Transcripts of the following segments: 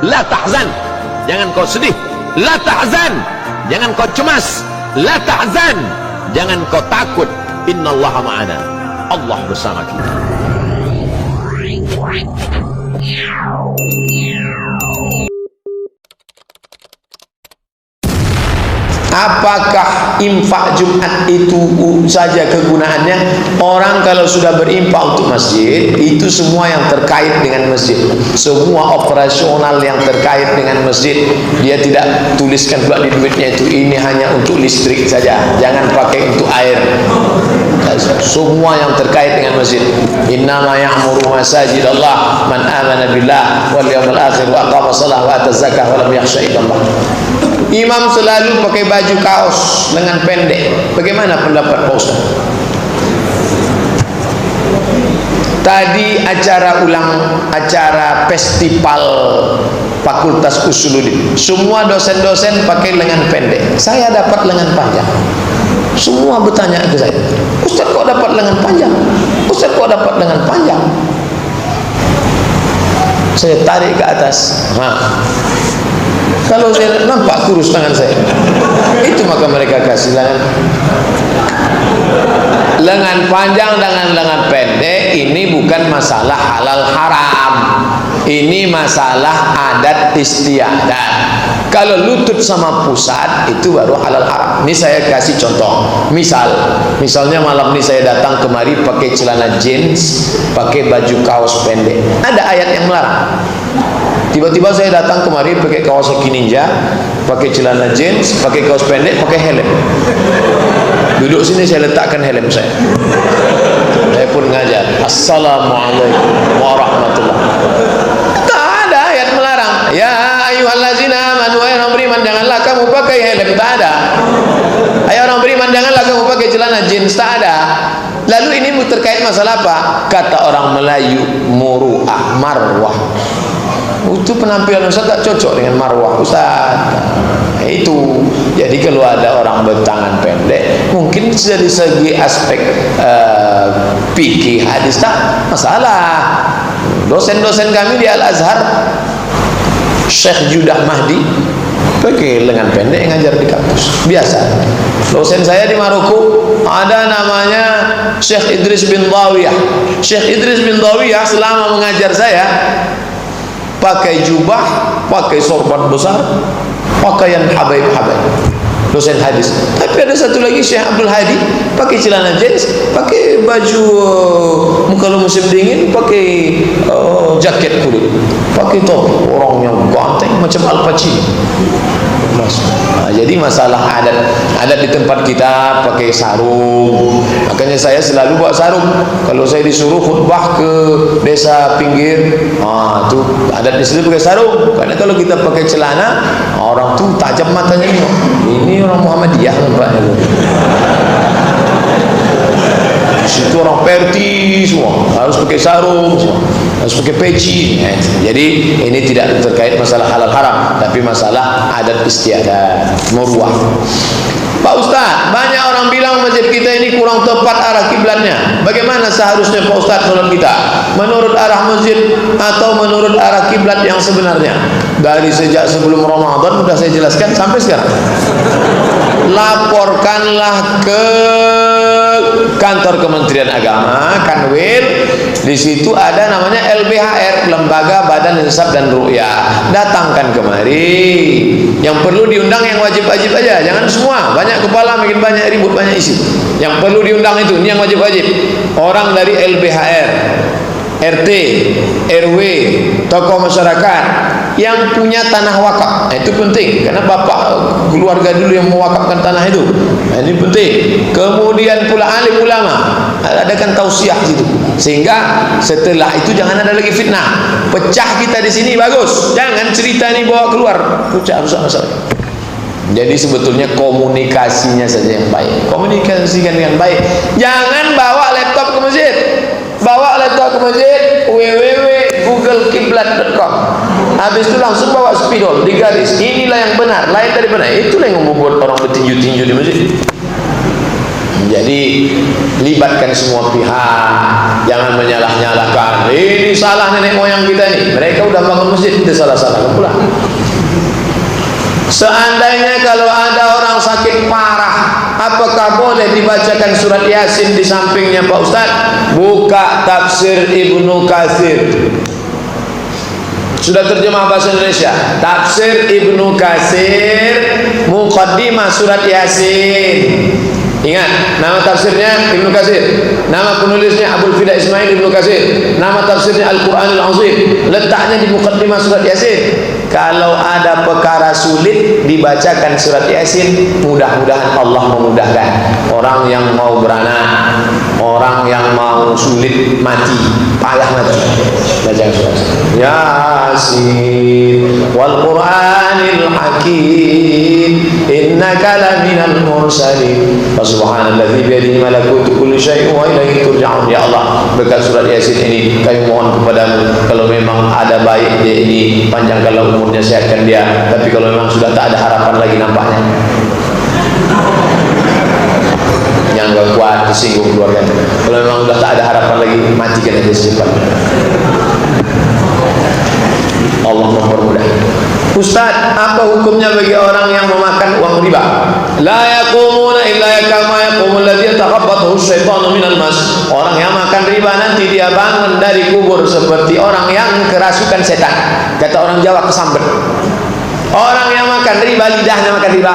la tahzan, jangan kau sedih. La tahzan, jangan kau cemas. La tahzan, jangan kau takut. Innallaha ma'ana, Allah bersama kita. Apakah infak Jumat itu saja kegunaannya? Orang kalau sudah berinfak untuk masjid, itu semua yang terkait dengan masjid, semua operasional yang terkait dengan masjid. Dia tidak tuliskan pula di duitnya itu, ini hanya untuk listrik saja, jangan pakai untuk air. Semua yang terkait dengan masjid. Innama ya'muru masajidallah man amana billah wal yawmil akhir wa aqama shalah wa ata zakah wa lam yakhsha illallah. Imam selalu pakai baju kaos lengan pendek. Bagaimana pendapat Pak Ustaz? Tadi acara festival Fakultas Usuluddin, semua dosen-dosen pakai lengan pendek. Saya dapat lengan panjang. Semua bertanya ke saya, Ustaz kok dapat lengan panjang? Ustaz kok dapat lengan panjang? Saya tarik ke atas. Kalau saya nampak kurus tangan saya, itu maka mereka kasih lengan panjang dengan lengan pendek. Ini bukan masalah halal haram, ini masalah adat istiadat. Kalau lutut sama pusat itu baru halal haram. Ini saya kasih contoh. Misalnya malam ini saya datang kemari pakai celana jeans, pakai baju kaos pendek. Ada ayat yang melarang. Tiba-tiba saya datang kemari pakai Kawasaki Ninja, pakai celana jeans, pakai kaos pendek, pakai helm. Duduk sini saya letakkan helm saya. Saya pun ngajar. Assalamualaikum warahmatullahi wabarakatuh. Tak ada ayat melarang. Ya ayyuhallazina amanu, wahai orang beriman, janganlah kamu pakai helm. Tak ada. Ayo orang beriman, janganlah kamu pakai celana jeans. Tak ada. Lalu ini terkait masalah apa? Kata orang Melayu, muru'ah, marwah. Itu penampilan Ustaz tak cocok dengan marwah Ustaz. Itu jadi kalau ada orang bertangan pendek, mungkin dari segi aspek fikih hadis tak masalah. Dosen-dosen kami di Al-Azhar, Syekh Judah Mahdi pakai lengan pendek ngajar di kampus biasa. Dosen saya di Maroko ada namanya Syekh Idris bin Dawiyah. Syekh Idris bin Dawiyah selama mengajar saya pakai jubah, pakai sorban besar, pakaian habaib-habaib, dosen hadis. Tapi ada satu lagi Syekh Abdul Hadi pakai celana jeans, pakai baju kalau musim dingin pakai jaket kulit, pakai topi, orang yang ganteng macam Al Pacino. Jadi masalah adat di tempat kita pakai sarung. Makanya saya selalu bawa sarung kalau saya disuruh khutbah ke desa pinggir. Itu adat di situ pakai sarung. Karena kalau kita pakai celana, orang tuh tajam matanya nih. Ini orang Muhammadiyah nampaknya. Situ orang Perti semua harus pakai sarung, harus pakai peci. Jadi ini tidak terkait masalah halal haram, tapi masalah adat istiadat, muruah. Pak Ustaz, banyak orang bilang masjid kita ini kurang tepat arah kiblatnya. Bagaimana seharusnya Pak Ustaz sholat kita? Menurut arah masjid atau menurut arah kiblat yang sebenarnya? Dari sejak sebelum Ramadan sudah saya jelaskan sampai sekarang. Laporkanlah ke kantor Kementerian Agama, Kanwil. Di situ ada namanya LBHR, Lembaga Badan Hisab dan Ru'yah. Datangkan kemari. Yang perlu diundang yang wajib-wajib aja, jangan semua. Banyak kepala makin banyak ribut, banyak isi. Yang perlu diundang itu, ini yang wajib-wajib. Orang dari LBHR, RT, RW, tokoh masyarakat yang punya tanah wakaf. Itu penting karena bapak keluarga dulu yang mewakafkan tanah itu. Ini penting. Kemudian pula alim ulama, adakan tausiah situ. Sehingga setelah itu jangan ada lagi fitnah. Pecah kita di sini bagus. Jangan cerita ini bawa keluar. Pecah rusak masalah. Jadi sebetulnya komunikasinya saja yang baik. Komunikasikan dengan baik. Jangan bawa laptop ke masjid. Bawa laptop ke masjid, www.googlekiblat.com. Habis itu langsung bawa spidol, digaris. Inilah yang benar, lain dari benar. Itulah yang membuat orang bertinju-tinju di masjid. Jadi libatkan semua pihak, jangan menyalah-nyalahkan. Ini salah nenek moyang kita nih. Mereka udah bangun masjid, kita salah-salah pula. Seandainya kalau ada orang sakit parah, apakah boleh dibacakan surat Yasin di sampingnya Pak Ustaz? Buka tafsir Ibnu Katsir. Sudah terjemah bahasa Indonesia. Tafsir Ibnu Katsir, muqaddimah surat Yasin. Ingat, nama tafsirnya Ibnu Katsir, nama penulisnya Abdul Fida Ismail Ibnu Katsir, nama tafsirnya Al-Quranul Azim, letaknya di muqaddimah surat Yasin. Kalau ada perkara sulit dibacakan surat Yasin, mudah-mudahan Allah memudahkan. Orang yang mau beranak, orang yang mau sulit mati, payah mati, baca surat Yasin wal Qur'anil Hakim innaka laminal mursalin. Subhanalladzi biyadihi malakutu kulli syai'in wa ilaihi turja'un. Ya Allah, berkat surat Yasin ini kami mohon kepadamu, kalau memang ada baik dia ini, panjangkanlah umurnya, sehatkan dia. Tapi kalau memang sudah tak ada harapan lagi nampaknya, yang gak kuat tersinggung keluarga, kalau memang sudah tak ada harapan lagi, matikan aja secepatnya. Allah mempermudah. Ustaz, apa hukumnya bagi orang yang memakan uang riba? La yaqumuna illa kama yaqumul ladzi yatakhabbathu asyaitanu minal mas. Orang yang makan riba nanti dia bangun dari kubur seperti orang yang kerasukan setan. Kata orang Jawa, kesambet. Orang yang makan riba, lidahnya makan riba,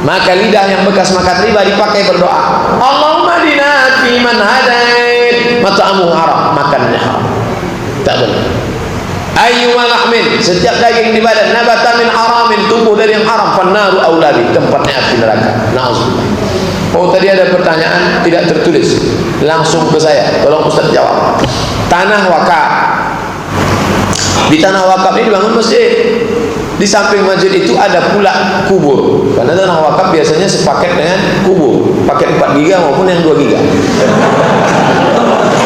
maka lidah yang bekas makan riba dipakai berdoa. Allahumma dina fi man hadait, mat'amuhu haram, makannya haram. Tak boleh. Ayyuma lahmin, setiap daging di badan nabata min haramin, tumbuh dari yang haram, fannaru aulabi, tempatnya api neraka. Na'udzubillah. Oh, tadi ada pertanyaan tidak tertulis, langsung ke saya, tolong Ustaz jawab. Tanah wakaf, di tanah wakaf ini dibangun masjid. Di samping masjid itu ada pula kubur, karena tanah wakaf biasanya sepaket dengan kubur, paket 4 giga maupun yang 2 giga.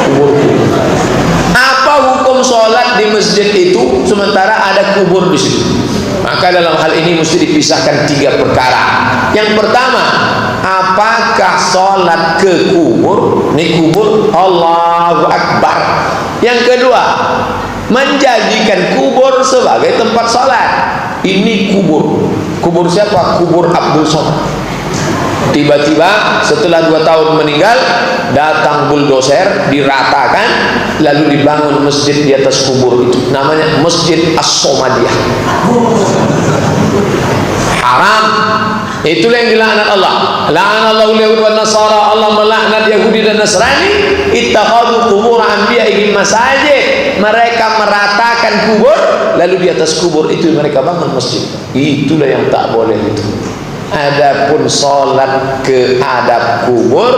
Kubur. Apa hukum sholat di masjid itu sementara ada kubur di situ? Maka dalam hal ini mesti dipisahkan 3 perkara. Yang pertama, apakah sholat ke kubur? Ini kubur, Allahu Akbar. Yang kedua, menjadikan kubur sebagai tempat sholat. Ini kubur. Kubur siapa? Kubur Abdul Somad. Tiba-tiba setelah 2 tahun meninggal, datang bulldozer, diratakan, lalu dibangun masjid di atas kubur itu. Namanya Masjid As-Somadiyah. Haram. Itulah yang dilaknat Allah. La'anallahu al-yahud wan nasara. Allah melaknat Yahudi dan Nasrani. Ittakhadhu qubur anbiya'ihim masajid. Mereka meratakan kubur, lalu di atas kubur itu mereka bangun masjid. Itulah yang tak boleh itu. Adapun sholat ke hadap kubur,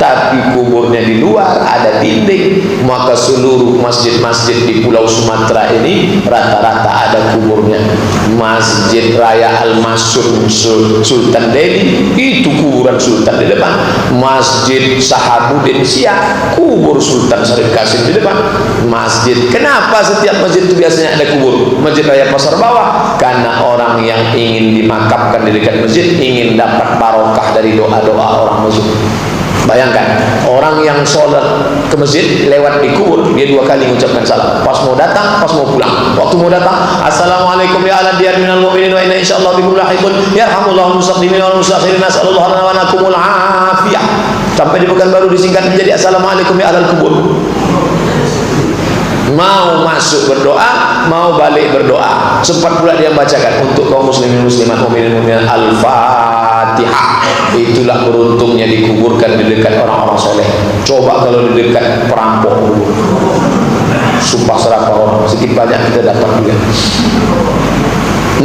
tapi kuburnya di luar, ada dinding, maka seluruh masjid-masjid di Pulau Sumatera ini rata-rata ada kuburnya. Masjid Raya Al-Masyur Sultan Delhi, itu kuburan Sultan di depan. Masjid Sahabuddin Siak, kubur Sultan Syarif Qasim di depan. Masjid, kenapa setiap masjid itu biasanya ada kubur? Masjid Raya Pasar Bawah, karena orang yang ingin dimakamkan di dekat masjid ingin dapat barokah dari doa-doa orang masjid. Bayangkan, orang yang sholat ke masjid lewat di kubur, dia 2 kali mengucapkan salam. Pas mau datang, pas mau pulang. Waktu mau datang, assalamualaikum ya ala diyar minal mu'minin wa inna insyaallah bikum lahiqun yarhamullahu mustaqdimin wal mustakhirin nas'alullah lana wa lakumul afiyah. Sampai di Pekanbaru disingkat menjadi assalamualaikum ya alal kubur. Mau masuk berdoa, mau balik berdoa. Sempat pula dia bacakan untuk kaum muslimin muslimat mukminin mukminat Al-Fatihah. Itulah beruntungnya dikuburkan di dekat orang-orang soleh. Coba kalau di dekat perampok, sumpah serapah orang, sedikit banyak kita dapat juga.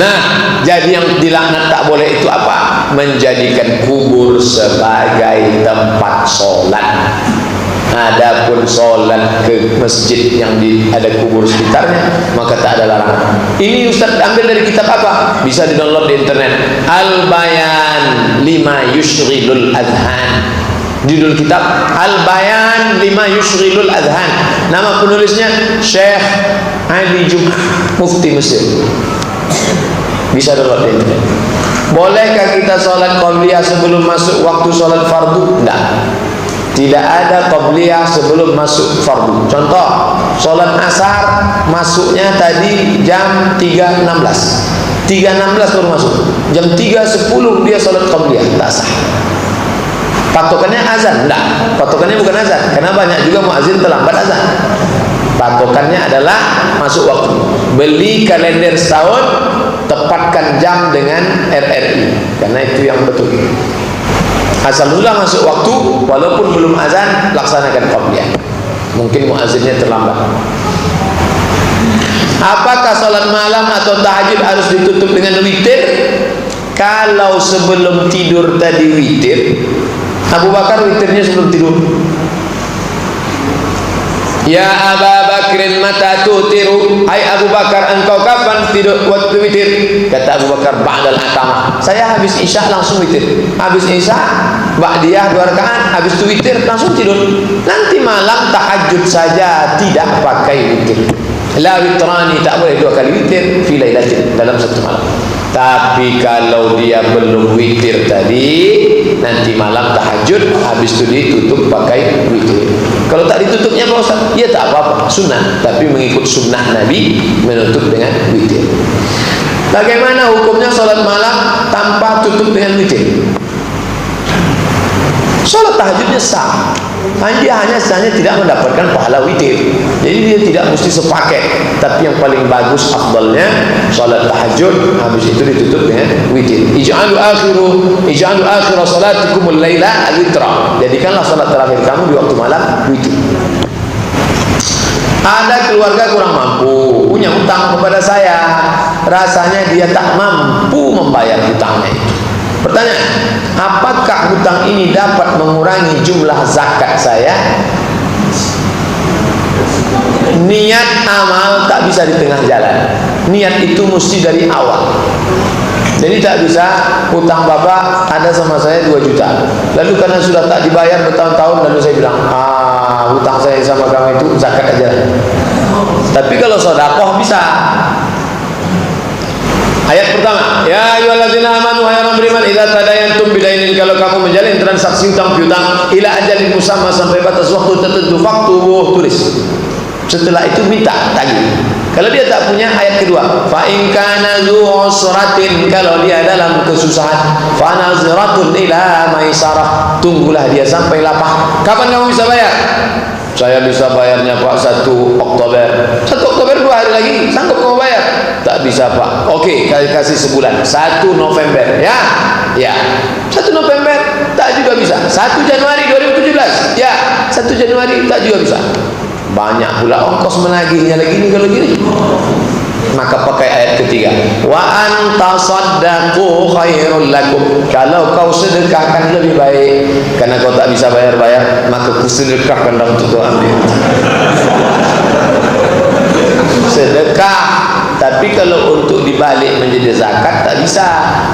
Nah, jadi yang dilaknat tak boleh itu apa? Menjadikan kubur sebagai tempat sholat. Adapun sholat ke masjid yang ada kubur sekitarnya, maka tak ada larangan. Ini Ustaz ambil dari kitab apa? Bisa di-download di internet. Al-Bayan lima yushghilul adhan. Judul kitab Al-Bayan lima yushghilul adhan. Nama penulisnya Syekh Ali Jum'ah, Mufti Mesir. Bisa download di internet. Bolehkah kita sholat qabliyah sebelum masuk waktu sholat fardu? Tidak. Tidak ada qabliyah sebelum masuk fardu. Contoh, sholat asar masuknya tadi jam 3.16. 3.16 baru masuk. Jam 3.10 dia sholat qabliyah, tak sah. Patokannya azan? Tidak. Patokannya bukan azan. Karena banyak juga muazin terlambat azan. Patokannya adalah masuk waktu. Beli kalender setahun, tepatkan jam dengan RRI, karena itu yang betul. Asal sudah masuk waktu, walaupun belum azan, laksanakan qabliyah. Mungkin muazzinnya terlambat. Apakah salat malam atau tahajud harus ditutup dengan witir? Kalau sebelum tidur tadi witir, Abu Bakar witirnya sebelum tidur. Ya Abu Bakrin mata tutiru, hai Abu Bakar, engkau kapan tidur waktu witir? Kata Abu Bakar, ba'dal atamah. Saya habis isya langsung witir. Habis isya ba'diyah 2 rakaat, habis itu witir langsung tidur. Nanti malam tahajud saja, tidak pakai witir. La witrani, tak boleh 2 kali witir fi lailatin, dalam satu malam. Tapi kalau dia belum witir tadi, nanti malam tahajud, habis itu ditutup pakai witir. Kalau tak ditutupnya Pak Ustaz, ya tak apa-apa, sunnah, tapi mengikut sunnah Nabi menutup dengan witir. Bagaimana hukumnya sholat malam tanpa tutup dengan witir? Sholat tahajudnya sah, dia hanya tidak mendapatkan pahala witir. Jadi dia tidak mesti sepaket, tapi yang paling bagus afdalnya sholat tahajud, habis itu ditutup dengan witir. Ij'alu akhiru salatikumul laila al-witra. Jadikanlah sholat terakhir kamu di waktu malam witir. Ada keluarga kurang mampu, punya hutang kepada saya, rasanya dia tak mampu membayar hutangnya itu. Pertanyaan, apakah hutang ini dapat mengurangi jumlah zakat saya? Niat amal tak bisa di tengah jalan. Niat itu mesti dari awal. Jadi tak bisa hutang bapak ada sama saya 2 juta. Lalu karena sudah tak dibayar bertahun-tahun, lalu saya bilang, hutang saya sama kamu itu zakat aja. Tapi kalau sedekah bisa. Ayat pertama, ya ayyuhalladzina amanu, hai orang beriman, idza tadayantum bidainin, kalau kamu menjalin transaksi hutang piutang ila ajalin musamma, sampai batas waktu tertentu, faktubuh, tulis. Setelah itu minta tagih. Kalau dia tak punya, ayat kedua, fa in kana zu usratin, kalau dia dalam kesusahan, fa nazratun ila maisarah, tunggulah dia sampai lapang. Kapan kamu bisa bayar? Saya bisa bayarnya Pak 1 Oktober. 1 Oktober 2 hari lagi, sanggup kamu bayar? Tak bisa Pak. Oke, kasih sebulan, 1 November. Ya, 1 November tak juga bisa. 1 Januari 2017. Ya, 1 Januari tak juga bisa. Banyak pula ongkos menagihnya lagi nih kalau gini. Maka pakai ayat ketiga, wa anta saddaqu khairul lakum, kalau kau sedekahkan lebih baik. Karena kau tak bisa bayar-bayar, maka ku sedekahkan dan untuk kau ambil. Sedekah, tapi kalau untuk dibalik menjadi zakat tak bisa,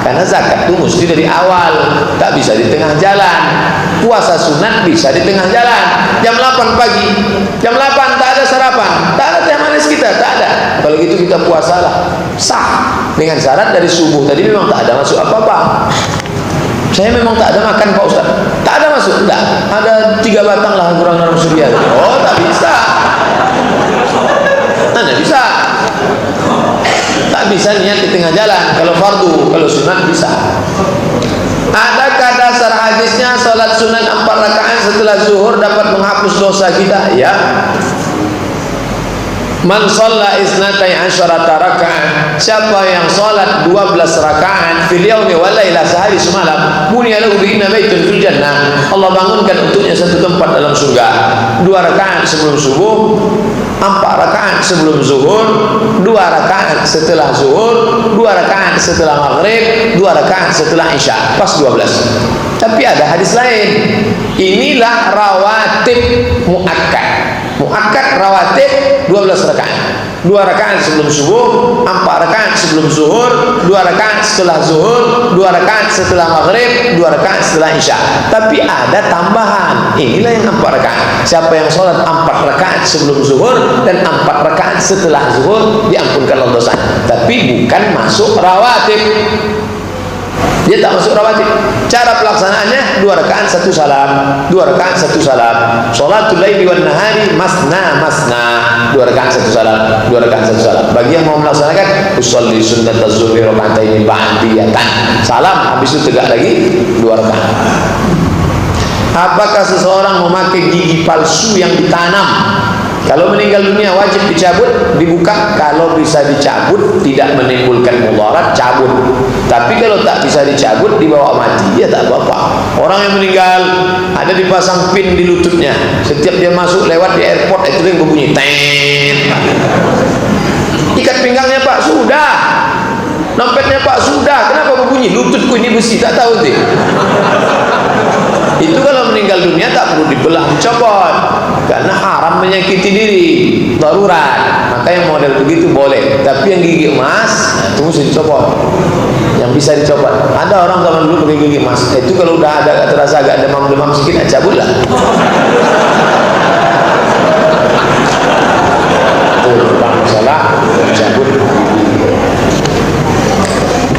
karena zakat itu mesti dari awal, tak bisa di tengah jalan. Puasa sunat bisa di tengah jalan. Jam 8 pagi, jam 8 tak ada sarapan, tak ada teh manis kita, tak ada. Kalau gitu kita puasalah, sah, dengan syarat dari subuh tadi memang tak ada masuk apa-apa. Saya memang tak ada makan Pak Ustaz, tak ada masuk, enggak, ada 3 batang lah kurang dalam surya. Oh, tak bisa, mana bisa, tak bisa niat di tengah jalan. Kalau fardu, kalau sunat bisa. Adakah dasar hadisnya salat sunat 4 rakaat setelah zuhur dapat menghapus dosa kita? Ya. Man shalla isnatai asyarata rakaat, siapa yang salat 12 rakaat fil yaumi wal laila, sehari semalam, bunya lahu bi baitun fil jannah, Allah bangunkan untuknya satu tempat dalam surga. 2 rakaat sebelum subuh, 4 rakaat sebelum zuhur, 2 rakaat setelah zuhur, 2 rakaat setelah maghrib, 2 rakaat setelah isya, pas 12. Tapi ada hadis lain. Inilah rawatib muakkad. Muakkad rawatib 12 rakaat. 2 rakaat sebelum subuh, 4 rakaat sebelum zuhur, 2 rakaat setelah zuhur, 2 rakaat setelah maghrib, 2 rakaat setelah isya. Tapi ada tambahan. Inilah yang 4 rakaat. Siapa yang sholat 4 rakaat sebelum zuhur dan 4 rakaat setelah zuhur, diampunkan Allah dosa. Tapi bukan masuk rawatib. Dia tak masuk rawatib. Cara pelaksanaannya 2 rakaat 1 salam, 2 rakaat 1 salam. Sholatul laili wan nahari masna masna. 2 rakaat 1 salam, 2 rakaat 1 salam. Bagi yang mau melaksanakan usolli sunnat az-zuhri raka'ataini ba'diyatan. Salam, habis itu tegak lagi 2 rakaat. Apakah seseorang memakai gigi palsu yang ditanam? Kalau meninggal dunia wajib dicabut, dibuka. Kalau bisa dicabut, tidak menimbulkan mudarat, cabut. Tapi kalau tak bisa dicabut, dibawa mati, ya tak apa-apa. Orang yang meninggal ada dipasang pin di lututnya. Setiap dia masuk lewat di airport itu yang berbunyi ten. Ikat pinggangnya Pak, sudah. Dompetnya Pak, sudah. Kenapa berbunyi? Lututku ini besi, tak tahu sih. Itu kalau meninggal dunia tak perlu dibelah, dicopot, karena haram menyakiti diri, darurat. Maka yang model begitu boleh, tapi yang gigi emas, nah, itu mesti dicopot. Yang bisa dicopot. Ada orang zaman dulu pakai gigi emas, itu kalau udah ada terasa agak demam-demam sedikit, cabutlah. Itu masalah cabut.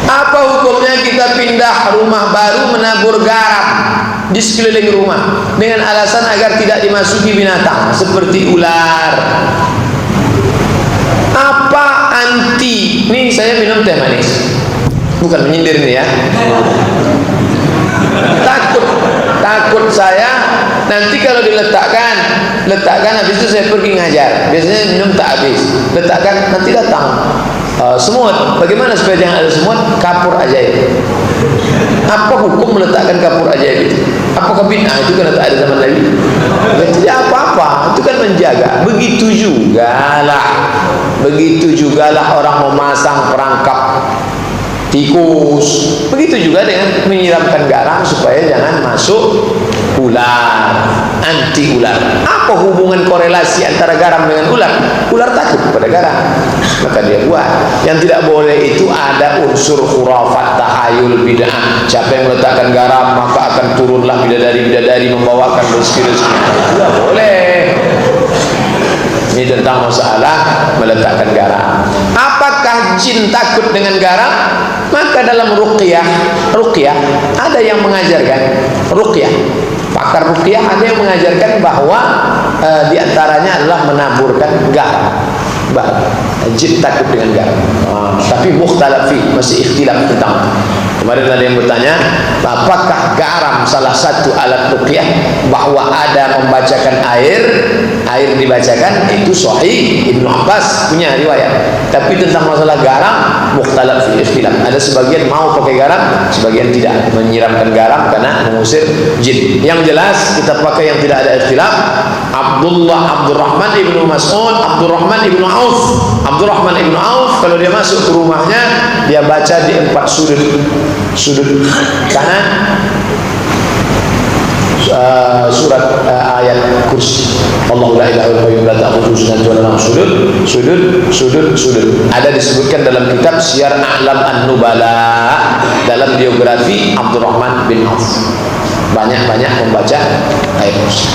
Apa hukumnya kita pindah rumah baru menabur garam di sekeliling rumah dengan alasan agar tidak dimasuki binatang seperti ular? Apa anti? Nih saya minum teh manis, bukan menyindir nih ya. Takut saya nanti kalau diletakkan habis itu saya pergi ngajar. Biasanya minum tak habis, letakkan nanti datang semut. Bagaimana supaya jangan ada semut? Kapur ajaib. Apa hukum meletakkan kapur ajaib itu? Apakah bid'ah? Itu kan tak ada zaman Nabi. Tidak apa-apa, itu kan menjaga. Begitu jugalah orang memasang perangkap tikus. Begitu juga dengan menyiramkan garam supaya jangan masuk ular, anti ular. Apa hubungan korelasi antara garam dengan ular? Ular takut kepada garam, maka dia buat. Yang tidak boleh itu ada unsur khurafat, tahayul, bid'ah. Siapa yang meletakkan garam maka akan turunlah bidadari-bidadari membawakan rezeki-rezeki. Tidak boleh. Ini tentang masalah meletakkan garam. Apakah jin takut dengan garam? Maka dalam ruqyah ada yang mengajarkan ruqyah. Pakar ruqyah ada yang mengajarkan bahwa diantaranya adalah menaburkan garam. Jin takut dengan garam. Tapi mukhtalaf fi, masih ikhtilaf tentang. Kemarin ada yang bertanya, apakah garam salah satu alat ruqyah? Bahwa ada membacakan air dibacakan, itu sahih. Ibnu Abbas punya riwayat. Tapi tentang masalah garam mukhtalaf fi, ikhtilaf. Ada sebagian mau pakai garam, sebagian tidak, menyiramkan garam karena mengusir jin. Yang jelas kita pakai yang tidak ada ikhtilaf. Abdurrahman ibnu Mas'ud, Abdurrahman ibnu Auf, kalau dia masuk ke rumahnya, dia baca di 4 sudut kanan surat ayat kursi. Allahu la ilaha illa huwa la ta'khudhuhu sinatun wa la nawm. Sudut ada disebutkan dalam kitab Syiar A'lam An-Nubala, dalam biografi Abdurrahman bin Auf. Banyak-banyak membaca ayat kursi.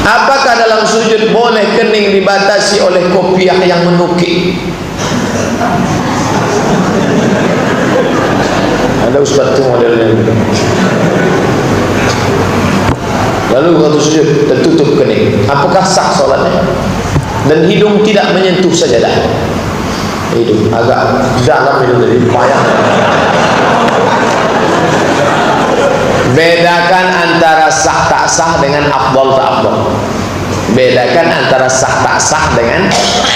Apakah dalam sujud boleh kening dibatasi oleh kopiah yang menukik? Ada ustaz tu modelnya. Lalu waktu sujud tertutup kening, apakah sah solatnya? Dan hidung tidak menyentuh sajadah. Hidung agak dalam, hidung dari payah. Bedakan antara sah tak sah dengan afdal tak afdal. Bedakan antara sah tak sah dengan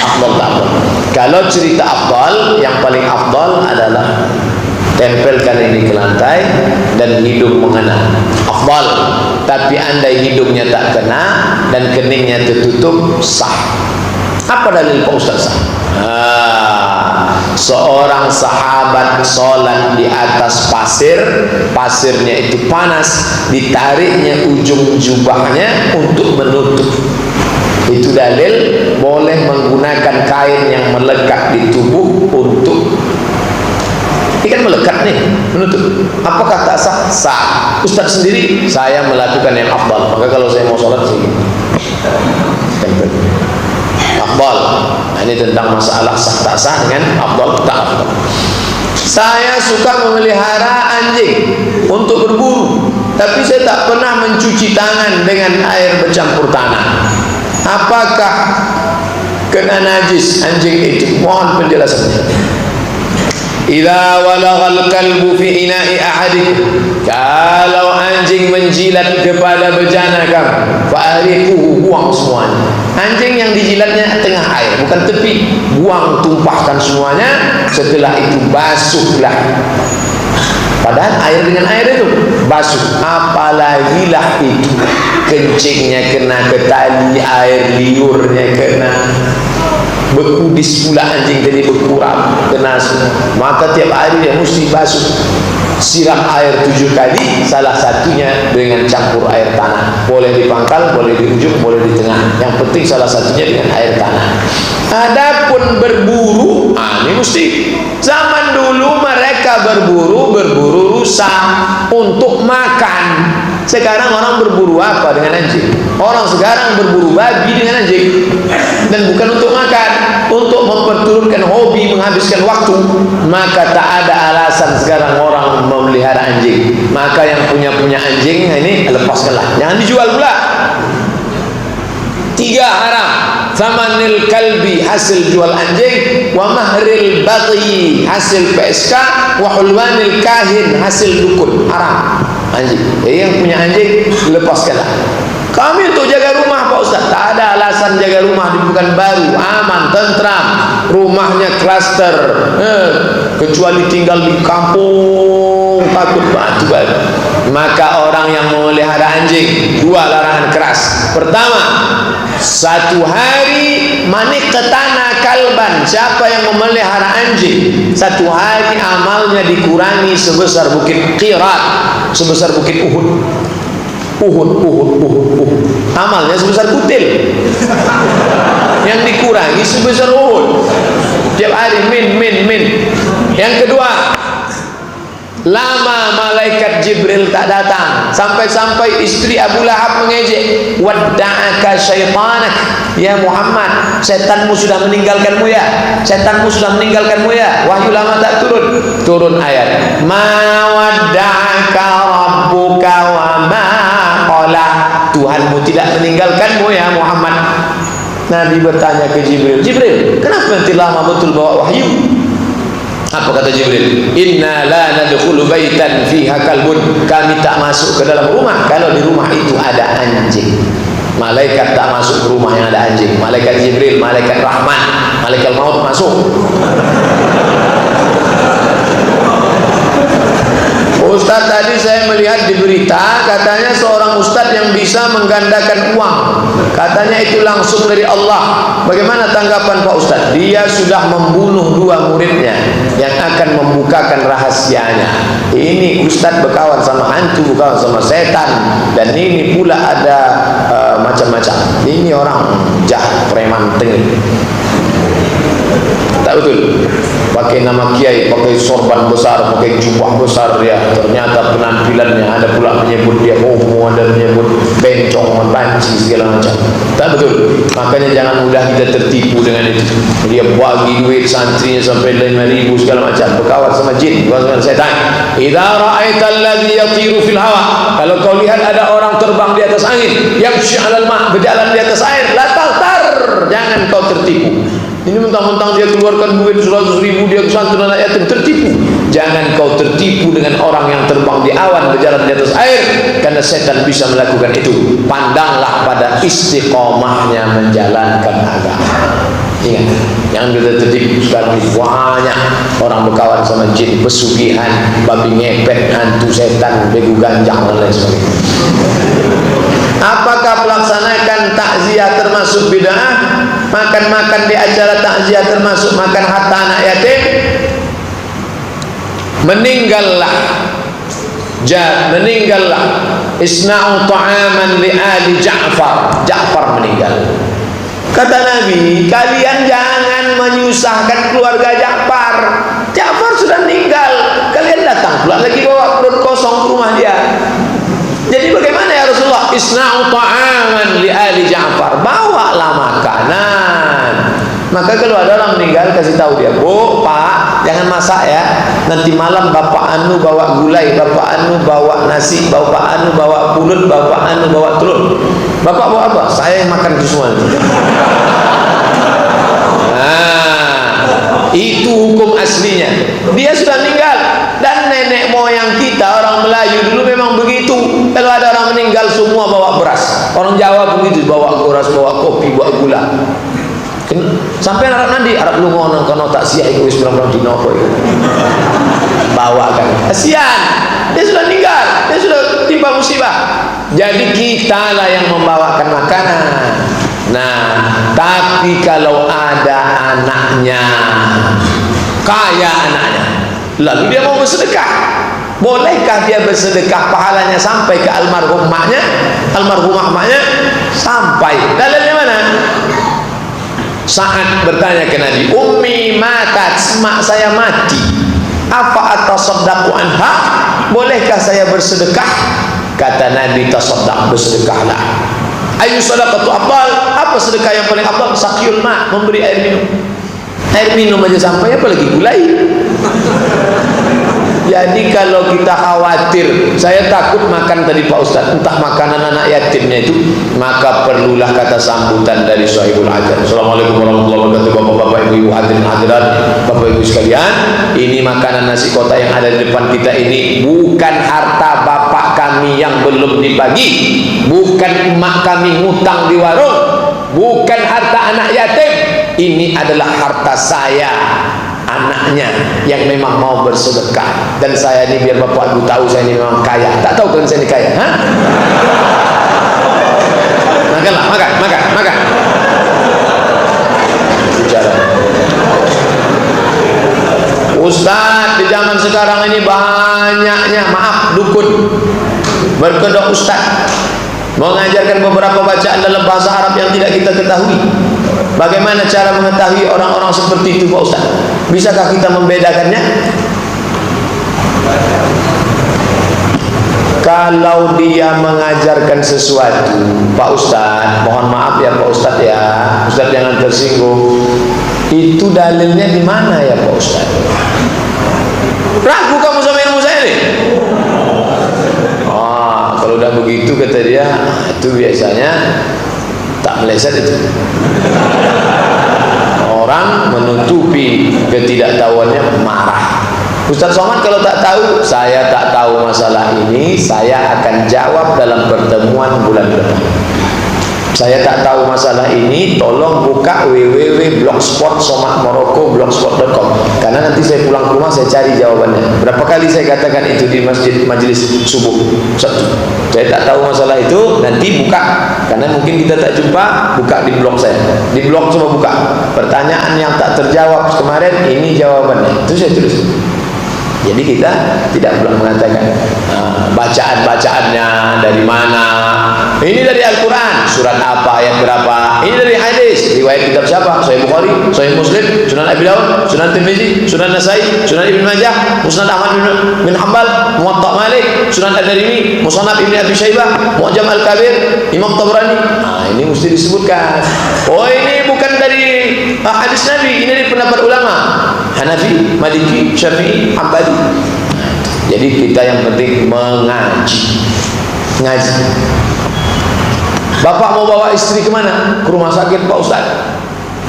afdal tak afdal. Kalau cerita afdal, yang paling afdal adalah tempelkan ini ke lantai dan hidung mengenal, afdal. Tapi andai hidungnya tak kena dan keningnya tertutup, sah. Apa dalil Pak Ustaz sah? Seorang sahabat sholat di atas pasir, pasirnya itu panas, ditariknya ujung jubahnya untuk menutup. Itu dalil boleh menggunakan kain yang melekat di tubuh untuk, ini kan melekat nih, menutup. Apakah tak sah? Sah. Ustaz sendiri, saya melakukan yang afdal. Maka kalau saya mau sholat sih afdal. Nah, ini tentang masalah sah tak sah dengan afdal tak afdal. Saya suka memelihara anjing untuk berburu, tapi saya tak pernah mencuci tangan dengan air bercampur tanah. Apakah kena najis anjing itu? Mohon penjelasannya. Idza walaghal kalbu fi ina'i ahadikum, kalau anjing menjilat kepada bejana kamu, fa'riquhu, buang semuanya. Anjing yang dijilatnya tengah air, bukan tepi, buang, tumpahkan semuanya. Setelah itu basuhlah. Padahal air dengan air itu basuh. Apalagi lah itu kencingnya kena ke tali, air liurnya kena, bekudis pula anjing tadi, berkurang, kena semua. Maka tiap hari dia mesti basuh. Siram air 7 kali, salah satunya dengan campur air tanah. Boleh di pangkal, boleh di ujung, boleh di tengah. Yang penting salah satunya dengan air tanah. Adapun berburu, ini mesti. Zaman dulu mereka berburu rusa untuk makan. Sekarang orang berburu apa dengan anjing? Orang sekarang berburu babi dengan anjing, dan bukan untuk makan, untuk memperturutkan hobi, menghabiskan waktu. Maka tak ada alasan sekarang orang memelihara anjing. Maka yang punya anjing ini lepaskanlah, jangan dijual pula. 3 haram: thamanil kalbi, hasil jual anjing, wa mahril baghi, hasil PSK, wa hulwanil kahin, hasil dukun. Haram anjing. Yang punya anjing lepaskanlah. Kami untuk jaga rumah Pak Ustaz. Tak ada alasan jaga rumah di bukan baru, aman, tentram, rumahnya klaster, kecuali tinggal di kampung takut batu baru. Maka orang yang memelihara anjing, 2 larangan keras. Pertama, 1 hari manik ke tanah kalban. Siapa yang memelihara anjing 1 hari, amalnya dikurangi sebesar bukit Qirat, sebesar bukit Uhud. Amalnya sebesar kutil, yang dikurangi sebesar Uhud. Tiap hari min. Yang kedua, lama malaikat Jibril tak datang, sampai-sampai istri Abu Lahab mengejek, wadda'aka syaitanak ya Muhammad, setanmu sudah meninggalkanmu ya, setanmu sudah meninggalkanmu ya. Wahyu lama tak turun ayat, ma wadda'aka rabbuka wa ma qala, Tuhanmu tidak meninggalkanmu ya Muhammad. Nabi bertanya ke Jibril, kenapa nanti lama betul bawa wahyu? Apa kata Jibril? Inna la nadkhulu baitan fiha kalbun, kami tak masuk ke dalam rumah kalau di rumah itu ada anjing. Malaikat tak masuk ke rumah yang ada anjing. Malaikat Jibril, malaikat rahmat, malaikat maut masuk. Ustaz, tadi saya melihat di berita, katanya seorang ustaz yang bisa menggandakan uang, katanya itu langsung dari Allah. Bagaimana tanggapan Pak Ustaz? Dia sudah membunuh 2 muridnya yang akan membukakan rahasianya. Ini ustaz berkawan sama hantu, berkawan sama setan, dan ini pula ada macam-macam. Ini orang jahat, preman tengil. Tak betul. Pakai nama kiai, pakai sorban besar, pakai jubah besar, dia ternyata penampilannya ada pula menyebut dia homo, ada menyebut bencong, banci, segala macam. Tak betul. Makanya jangan mudah kita tertipu dengan itu. Dia bagi duit santrinya sampai 5.000 segala macam, berkawan sama jin, berkawan sama setan. Idza ra'aital ladzi yatiru fil hawa, kalau kau lihat ada orang terbang di atas angin, yamshi 'alal ma', berjalan di atas air, la taghtar, jangan kau tertipu. Ini mentang-mentang dia keluarkan duit 100.000, dia kesantren anak yatim, tertipu. Jangan kau tertipu dengan orang yang terbang di awan, berjalan di atas air, karena setan bisa melakukan itu. Pandanglah pada istiqomahnya menjalankan agama. Ingat, jangan kita tertipu. Sekarang banyak orang berkawan sama jin, pesugihan, babi ngepet, hantu setan, begu ganjang dan lain sebagainya. Apakah melaksanakan takziah termasuk bid'ah? Makan-makan di acara takziah termasuk makan harta anak yatim? Meninggallah isna'u ta'aman li ali Ja'far. Ja'far meninggal. Kata Nabi, kalian jangan menyusahkan keluarga Ja'far. Ja'far sudah meninggal, kalian datang pula lagi bawa perut kosong ke rumah dia. Jadi bagaimana ya Rasulullah? Isna'u ta'aman li ali Ja'far, bawalah makanan. Maka kalau ada orang meninggal, kasih tahu dia, Bu, Pak, jangan masak ya, nanti malam bapak anu bawa gulai, bapak anu bawa nasi, bapak anu bawa pulut, bapak anu bawa telur. Bapak bawa apa? Saya yang makan itu semua. Nah, itu hukum aslinya. Dia sudah meninggal. Dan nenek moyang kita orang Melayu dulu memang begitu. Kalau ada orang meninggal semua bawa beras. Orang Jawa begitu, bawa beras, bawa kopi, bawa gula. Sampai Arab nanti Arab lu ngono kono tak sia iku wis pirang-pirang dina kok iku. Bawakan. Kasihan. Dia sudah meninggal, dia sudah timpa musibah. Jadi kita lah yang membawakan makanan. Nah, tapi kalau ada anaknya, kaya anaknya, lalu dia mau bersedekah, bolehkah dia bersedekah pahalanya sampai ke almarhum maknya, almarhumah maknya? Sampai. Dalilnya mana? Saat bertanya ke Nabi, Ummi matat, mak saya mati, apa atasaddaqu anha? Bolehkah saya bersedekah? Kata Nabi, tasaddaq, bersedekahlah. Ayu sadaqatu afdal? Apa sedekah yang paling afdal? Saqiyul ma, memberi air minum. Air minum aja sampai, apalagi gulai. Jadi kalau kita khawatir, saya takut makan tadi Pak Ustaz, entah makanan anak yatimnya itu, maka perlulah kata sambutan dari Sahibul Hajat. Assalamualaikum warahmatullahi wabarakatuh. Bapak-bapak, ibu-ibu, hadirin hadirat, Bapak-ibu sekalian, ini makanan nasi kotak yang ada di depan kita ini bukan harta bapak kami yang belum dibagi, bukan emak kami ngutang di warung, bukan harta anak yatim. Ini adalah harta saya, anaknya yang memang mau bersedekah. Dan saya ini biar bapak ibu tahu saya ini memang kaya. Tak tahu kan saya ini kaya? Hah? Makanlah, makan. Bicara. Ustaz, di zaman sekarang ini banyaknya, maaf, dukun berkedok ustaz, mengajarkan beberapa bacaan dalam bahasa Arab yang tidak kita ketahui. Bagaimana cara mengetahui orang-orang seperti itu Pak Ustaz? Bisakah kita membedakannya? Kalau dia mengajarkan sesuatu, Pak Ustaz, mohon maaf ya Pak Ustaz ya, Ustaz jangan tersinggung. Itu dalilnya di mana ya Pak Ustaz? Ragu kamu sama ilmu saya nih? Kalau udah begitu kata dia, itu biasanya tak meleset itu. Orang menutupi ketidaktahuannya marah. Ustaz Somad kalau tak tahu, saya tak tahu masalah ini, saya akan jawab dalam pertemuan bulan depan. Saya tak tahu masalah ini, tolong buka www.blogspot.somatmorocco.blogspot.com, karena nanti saya pulang ke rumah saya cari jawabannya. Berapa kali saya katakan itu di masjid majelis subuh. Saya tak tahu masalah itu, nanti buka, karena mungkin kita tak jumpa, buka di blog saya. Di blog cuma buka pertanyaan yang tak terjawab kemarin, ini jawabannya. Itu saya tulis. Jadi kita tidak perlu mengatakan bacaan-bacaannya dari mana. Ini dari Al-Quran, surat apa, ayat berapa. Ini dari hadis, riwayat kitab siapa? Sahih Bukhari, Sahih Muslim, Sunan Abi Dawud, Sunan Tirmizi, Sunan Nasai, Sunan Ibn Majah, Musnad Ahmad bin Hanbal, Muwatta Malik, Sunan Ad-Darimi, Musannaf Ibn Abi Syaibah, Mu'jam Al-Kabir, Imam Tabrani. Ini mesti disebutkan. Oh, ini bukan dari hadis Nabi, ini dari pendapat ulama Hanafi, Maliki, Syafi'i, Hambali. Jadi kita yang penting mengaji. Ngaji. Bapak mau bawa istri kemana? Ke rumah sakit Pak Ustaz.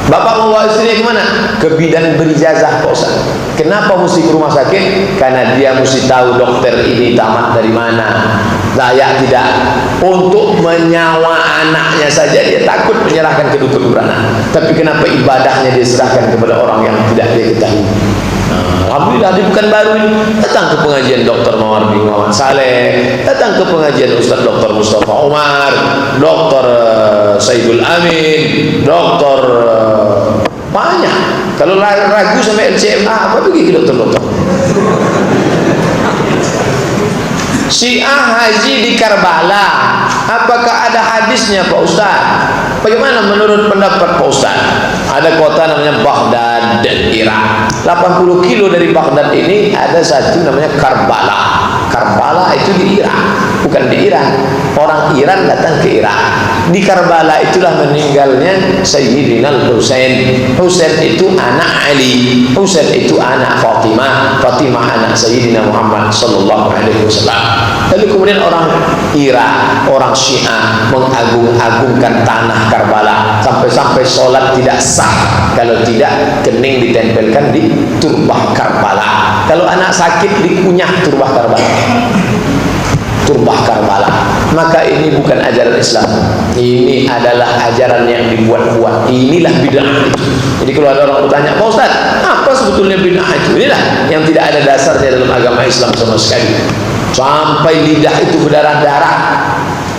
Bapak mau bawa istrinya kemana? Ke bidan berijazah Pak Ustaz. Kenapa mesti ke rumah sakit? Karena dia mesti tahu dokter ini tamat dari mana, layak tidak untuk menyawa anaknya saja. Dia takut menyerahkan ke dukun beranak, tapi kenapa ibadahnya dia serahkan kepada orang yang tidak dia ketahui. Alhamdulillah, dia bukan baru ini. Datang ke pengajian Dr. Mawar bin Muhammad Saleh, datang ke pengajian Ustaz Dr. Mustafa Umar, Dr. Saidul Amin, Dr. banyak. Kalau ragu sampai LCMA, apa pergi ke dokter-dokter. Syiah haji di Karbala, apakah ada hadisnya Pak Ustaz? Bagaimana menurut pendapat Pak Ustaz? Ada kota namanya Baghdad dan Irak. 80 kilo dari Baghdad ini ada satu namanya Karbala. Karbala itu di Irak, bukan di Iran. Orang Iran datang ke Irak. Di Karbala itulah meninggalnya Sayyidina Husain. Husain itu anak Ali, Husain itu anak Fatimah, Fatimah anak Sayyidina Muhammad sallallahu alaihi wasallam. Lalu kemudian orang Irak, orang Syiah mengagung-agungkan tanah Karbala, sampai-sampai sholat tidak sah kalau tidak kening ditempelkan di turbah Karbala. Kalau anak sakit dikunyah turbah Karbala. Turbah Karbala. Maka ini bukan ajaran Islam. Ini adalah ajaran yang dibuat-buat. Inilah bid'ah itu. Jadi kalau ada orang bertanya, Pak Ustaz, apa sebetulnya bid'ah itu? Inilah yang tidak ada dasarnya dalam agama Islam sama sekali. Sampai lidah itu berdarah-darah,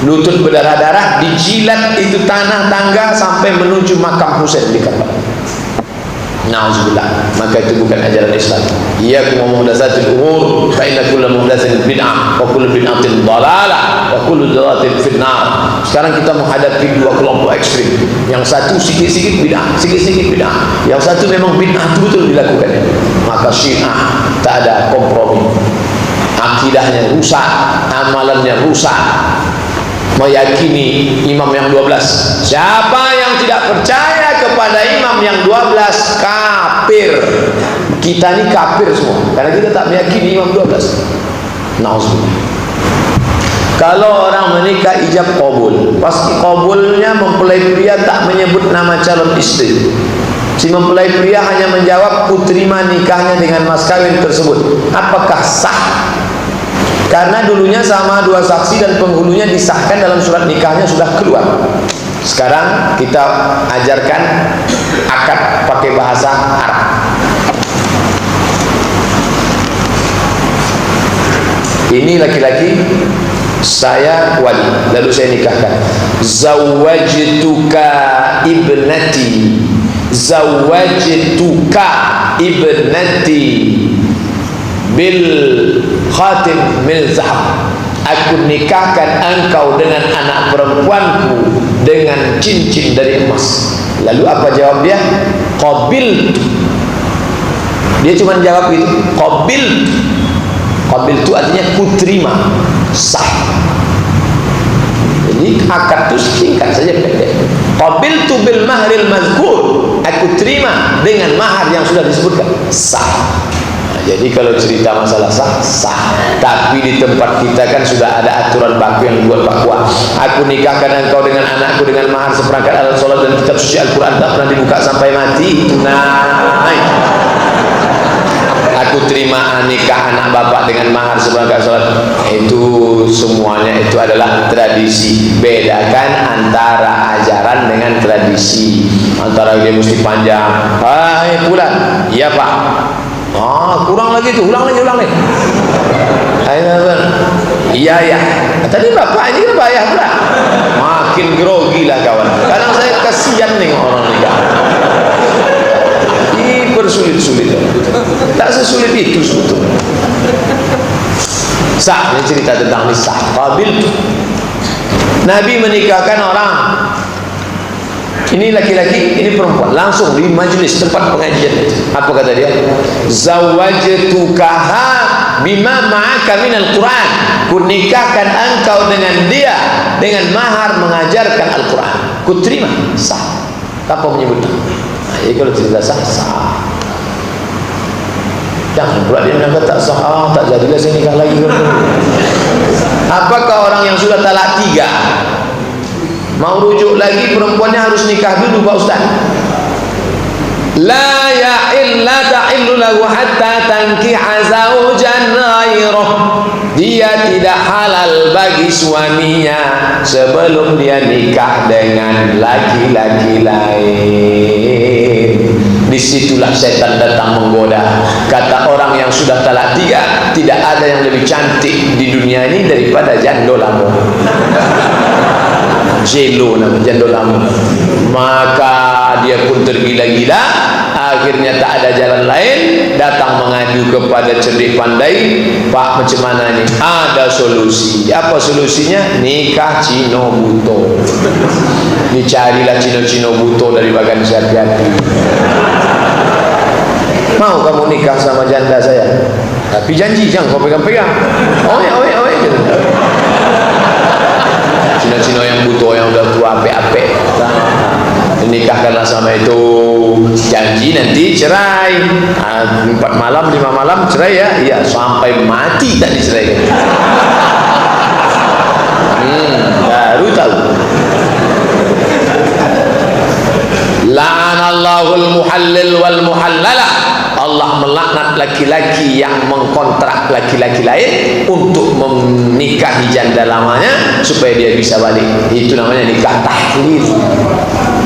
lutut berdarah-darah, dijilat itu tanah tangga sampai menuju makam Husain di Karbala. Na'udzubillah. Maka itu bukan ajaran Islam. Iyyakum wa muhdatsatil umur fa inna kulla muhdatsatin bid'ah wa kullu bid'atin dhalalah wa kullu dhalalatin finnar. Sekarang kita menghadapi dua kelompok ekstrim. Yang satu sikit-sikit bid'ah, sikit-sikit bid'ah. Yang satu memang bid'ah betul dilakukan. Maka Syiah tak ada kompromi. Akidahnya rusak, amalannya rusak. Meyakini imam yang 12. Siapa yang tidak percaya kepada imam yang 12 kafir. Kita ini kafir semua karena kita tak meyakini imam 12. Nauzubillah. Kalau orang menikah ijab qabul, pasti qabulnya mempelai pria tak menyebut nama calon istri. Si mempelai pria hanya menjawab ku terima nikahnya dengan mas kawin tersebut. Apakah sah? Karena dulunya sama dua saksi dan penghulunya disahkan dalam surat nikahnya sudah keluar. Sekarang kita ajarkan akad pakai bahasa Arab. Ini laki-laki, saya wali, lalu saya nikahkan. Zawwajtuka ibnati, zawwajtuka ibnati bil khatim min zahab. Aku nikahkan engkau dengan anak perempuanku dengan cincin dari emas. Lalu apa jawab dia? Qabiltu. Dia cuma jawab itu, qabiltu. Qabiltu artinya ku terima, sah. Jadi akad itu singkat saja, pendek. Qabiltu bil mahril mazkur. Aku terima dengan mahar yang sudah disebutkan, sah. Jadi kalau cerita masalah sah, sah. Tapi di tempat kita kan sudah ada aturan baku yang dibuat bakwa. Aku nikahkan engkau dengan anakku dengan mahar seperangkat alat sholat dan kitab suci Al-Quran tak pernah dibuka sampai mati. Nah, aku terima nikah anak bapak dengan mahar seperangkat sholat. Itu semuanya itu adalah tradisi. Bedakan antara ajaran dengan tradisi. Antara dia mesti panjang. Bulan, iya pak. Kurang lagi tuh, ulang lagi. Iya ya. Tadi bapak ini kan bayar pula. Makin grogi lah kawan. Kadang saya kasihan nih orang nikah. Bersulit-sulit. Tak sesulit itu sebetulnya. Sah, ini cerita tentang nisah. Qabil. Nabi menikahkan orang. Ini laki-laki, ini perempuan. Langsung di majelis tempat pengajian itu. Apa kata dia? Zawwajtukaha bima ma'aka minal Quran. Ku nikahkan engkau dengan dia dengan mahar mengajarkan Al-Quran. Ku terima, sah. Tanpa menyebut nama. Nah, jadi kalau cerita sah, sah. Jangan pula dia menganggap tak sah, tak jadilah saya nikah lagi. Apakah orang yang sudah talak 3 mau rujuk lagi, perempuannya harus nikah dulu Pak Ustaz? La ta'illu lahu hatta tankiha zawjan ghairah. Dia tidak halal bagi suaminya sebelum dia nikah dengan laki-laki lain. Disitulah setan datang menggoda. Kata orang yang sudah talak 3, tidak ada yang lebih cantik di dunia ini daripada jando lama. Jelo nama jando lama. Maka dia pun tergila-gila. Akhirnya tak ada jalan lain, datang mengadu kepada cerdik pandai. Pak, macam mana ni? Ada solusi. Apa solusinya? Nikah Cino buto. Dicarilah Cino-Cino buto dari bagan hati-hati. Mau kamu nikah sama janda saya? Tapi janji jangan kau pegang-pegang. Oi gitu. Cino-Cino yang buto yang udah tua ape-ape. Nikahkanlah sama itu, janji nanti cerai. 4 malam 5 malam cerai ya. Iya, sampai mati tak diceraikan. Baru tahu. La'anallahul muhallil wal muhallalah. Allah melaknat laki-laki yang mengkontrak laki-laki lain untuk menikahi janda lamanya supaya dia bisa balik. Itu namanya nikah tahlil.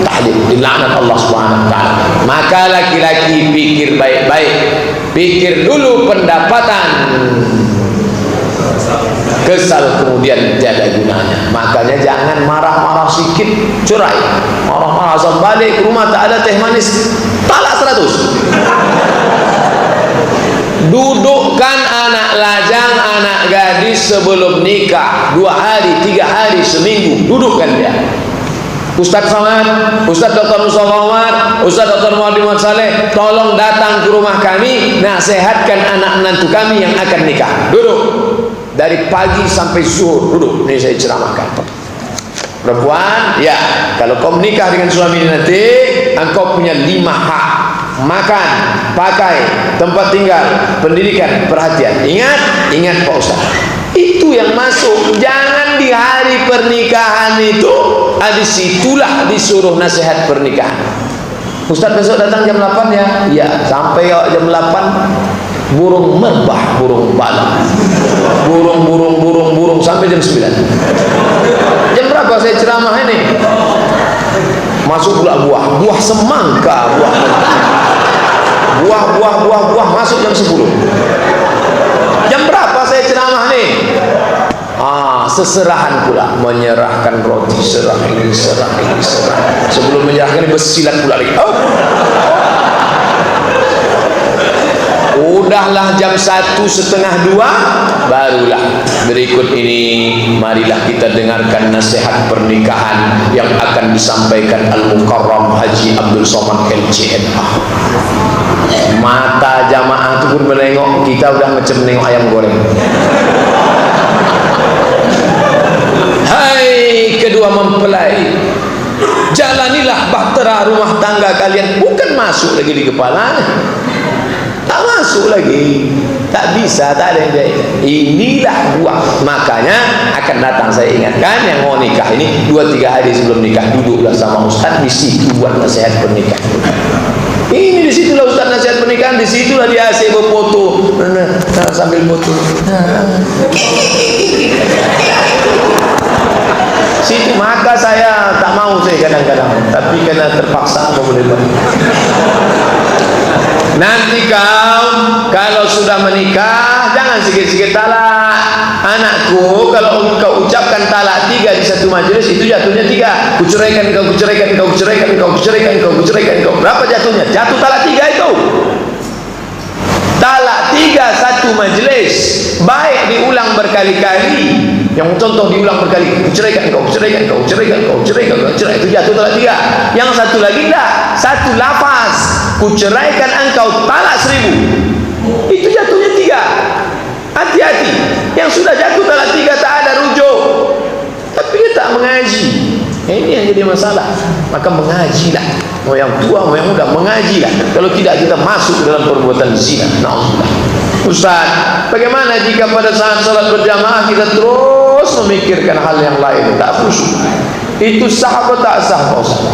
Tahlil, dilaknat Allah Subhanahu wa taala. Maka laki-laki pikir baik-baik. Pikir dulu pendapatan. Kesal kemudian tiada gunanya. Makanya jangan marah-marah sikit cerai. Marah-marah asal balik ke rumah tak ada teh manis, talak 100. Dudukkan anak lajang, anak gadis sebelum nikah 2 hari, 3 hari, seminggu. Dudukkan dia. Ustaz Somad, Ustaz Dr. Mustafa Umar, Ustaz Dr. Muhammad Saleh, tolong datang ke rumah kami, nasihatkan anak menantu kami yang akan nikah. Duduk. Dari pagi sampai zuhur duduk. Ini saya ceramahkan. Perempuan, ya, kalau kau menikah dengan suami nanti, engkau punya 5 hak. Makan, pakai, tempat tinggal, pendidikan, perhatian. Ingat Pak Ustaz. Itu yang masuk. Jangan di hari pernikahan itu, disitulah disuruh nasihat pernikahan. Ustaz besok datang jam 8 ya. Iya, sampai jam 8 burung merbah, burung bala. Burung sampai jam 9. Jam berapa saya ceramah ini? Masuk pula buah semangka, buah masuk jam 10. Jam berapa saya ceramah nih? Seserahan pula, menyerahkan roti, serah ini. Sebelum menyerahkan ini bersilat pula lagi. Udahlah jam 1:30 barulah berikut ini marilah kita dengarkan nasihat pernikahan yang akan disampaikan Al-Mukarram Haji Abdul Somad LCMA. Mata jamaah itu pun menengok, kita udah macam menengok ayam goreng. Hai kedua mempelai, jalanilah bahtera rumah tangga kalian. Bukan masuk lagi di kepala, tak masuk lagi, tak bisa, tak ada yang jahit. Inilah buah. Makanya akan datang, saya ingatkan yang mau nikah ini 2-3 hari sebelum nikah duduklah sama ustaz di situ buat nasihat pernikahan. Ini di situlah ustaz nasihat pernikahan, di situlah dia asyik berfoto sambil foto. Situ maka saya tak mau saya kadang-kadang, tapi karena terpaksa mau boleh. Nanti kau kalau sudah menikah jangan sikit-sikit talak. Anakku, kalau kau ucapkan talak 3 di satu majelis, itu jatuhnya 3. Kuceraikan kau. Berapa jatuhnya? Jatuh talak 3 itu. Talak 3 satu majelis. Baik diulang berkali-kali. Yang contoh diulang berkali, kuceraikan kau, itu jatuh talak 3. Yang satu lagi dah, satu lafaz, kuceraikan engkau talak 1000. Itu jatuhnya 3. Hati-hati. Yang sudah jatuh talak 3 tak ada rujuk. Tapi dia tak mengaji. Ini yang jadi masalah. Maka mengajilah. Mau yang tua, mau yang muda, mengajilah. Kalau tidak kita masuk dalam perbuatan zina. Na'udzubillah. Ustaz, bagaimana jika pada saat salat berjamaah kita terus memikirkan hal yang lain, tak khusyuk? Itu sah atau tak sah, Ustaz?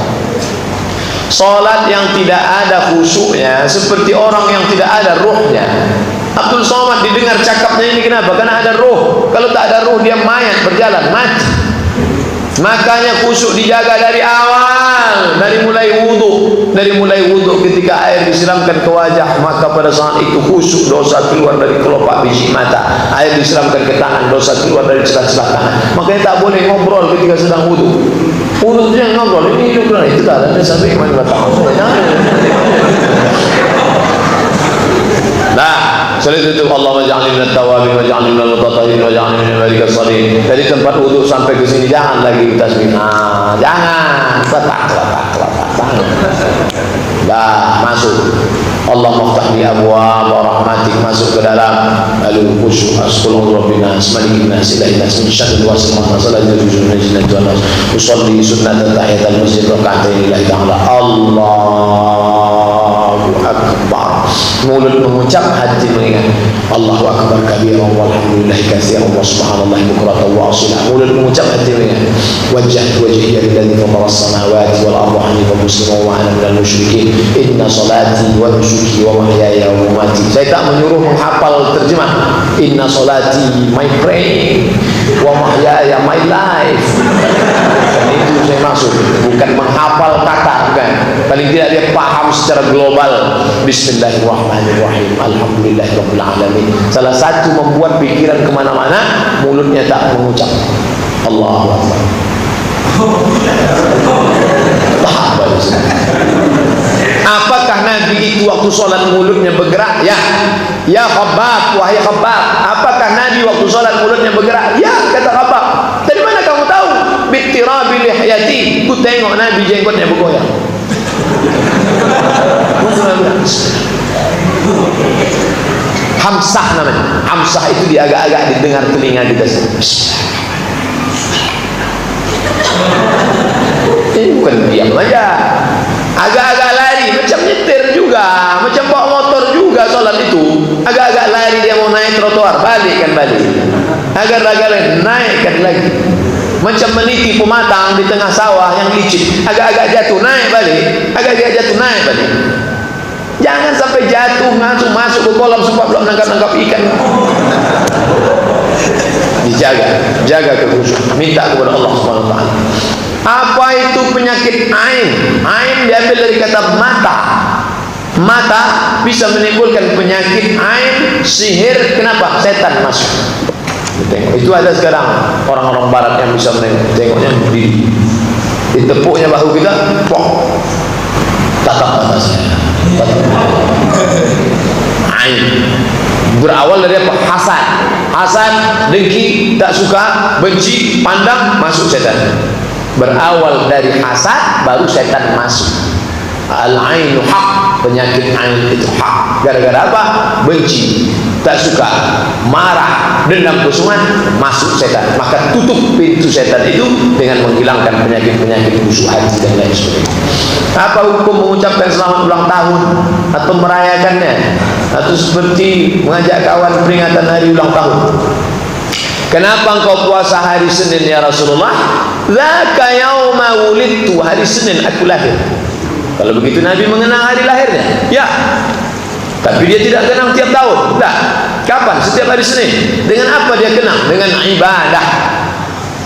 Salat yang tidak ada khusyuknya seperti orang yang tidak ada ruhnya. Abdul Somad didengar cakapnya ini kenapa? Karena ada ruh. Kalau tak ada ruh dia mayat, berjalan, mati. Makanya khusyuk dijaga dari awal, dari mulai wudhu ketika air disiramkan ke wajah, maka pada saat itu khusyuk, dosa keluar dari kelopak biji mata. Air disiramkan ke tangan, dosa keluar dari celah-celah tangan. Makanya tak boleh ngobrol ketika sedang wudhu. Wudhu jangan ngobrol, ini hidup itu tak ada sampai mana datang. Nah, selain itu Allah maj'alni minat tawabin waj'alni minal mutatahhirin waj'alni min ibadikas shalihin. Dari tempat wudhu sampai ke sini jangan lagi tasbih. Jangan. Batak. dah masuk. Allah maftah li abwaab rahmatik, masuk ke dalam, lalu khusyuk asqulu rabbina asmalikin nasilahin min syarril wasifah masalah juzul najin tuan usolli sunnat tahiyatul masjid rakaatain lillahi ta'ala. Allahu akbar, mulut mengucap, hati mengingat. Allahu akbar kabiran walhamdulillahi katsiran wa subhanallahi bukratan wa asila. Mulut mengucap, hati mengingat. Wajjahtu wajhiya lilladzi fatara as-samawati wal arda hanifan musliman wa ana minal musyrikin. Inna salati wa nusuki wa mahyaya wa mamati. Saya tak menyuruh menghafal terjemah. Inna salati, my praying, wa mahyaya, my life. Itu saya maksud, bukan menghafal kata, bukan. Paling tidak dia paham secara global. Bismillahirrahmanirrahim, alhamdulillahirabbil alamin. Salah satu membuat pikiran kemana-mana, mulutnya tak mengucap Allahu Akbar. Apakah Nabi itu waktu sholat mulutnya bergerak? Ya. Ya Khabbab, wahai Khabbab, apakah Nabi waktu sholat mulutnya bergerak? Ya, kata Khabbab. Dari mana kamu tahu? Bittirabi lihyati, ku tengok Nabi jenggotnya bergoyang. Hamsah namanya. Hamsah itu dia agak-agak didengar telinga kita. Ini bukan diam aja, agak-agak lari, macam nyetir juga, macam bawa motor juga sholat itu. Agak-agak lari, dia mau naik trotoar, balikkan balik. Agak-agak naikkan lagi. Macam meniti pematang di tengah sawah yang licin, agak-agak jatuh, naik balik, agak-agak jatuh, naik balik. Jangan sampai jatuh, masuk ke kolam sebab belum nangkap ikan. Dijaga, jaga kekhusyukan, minta kepada Allah Subhanahu wa taala. Apa itu penyakit ain? Ain diambil dari kata mata. Mata bisa menimbulkan penyakit ain, sihir. Kenapa? Setan masuk. Tengok, itu ada sekarang orang-orang barat yang bisa menengok. Tengoknya berdiri, ditepuknya bahu kita, pok, tatap atasnya, ain. Berawal dari apa? Hasad. Hasad, dengki, tak suka, benci, pandang, masuk setan. Berawal dari hasad, baru setan masuk. Al-ainu haq, penyakit ain itu hak. Gara-gara apa? Benci, tak suka, marah, dendam, kesungan, masuk setan. Maka tutup pintu setan itu dengan menghilangkan penyakit-penyakit busuk hati dan lain sebagainya. Apa hukum mengucapkan selamat ulang tahun atau merayakannya, atau seperti mengajak kawan peringatan hari ulang tahun? Kenapa engkau puasa hari Senin ya Rasulullah? Dzaka yauma wulidtu, hari Senin aku lahir. Kalau begitu Nabi mengenang hari lahirnya? Ya. Tapi dia tidak kenang tiap tahun. Tidak. Kapan? Setiap hari Senin. Dengan apa dia kenang? Dengan ibadah.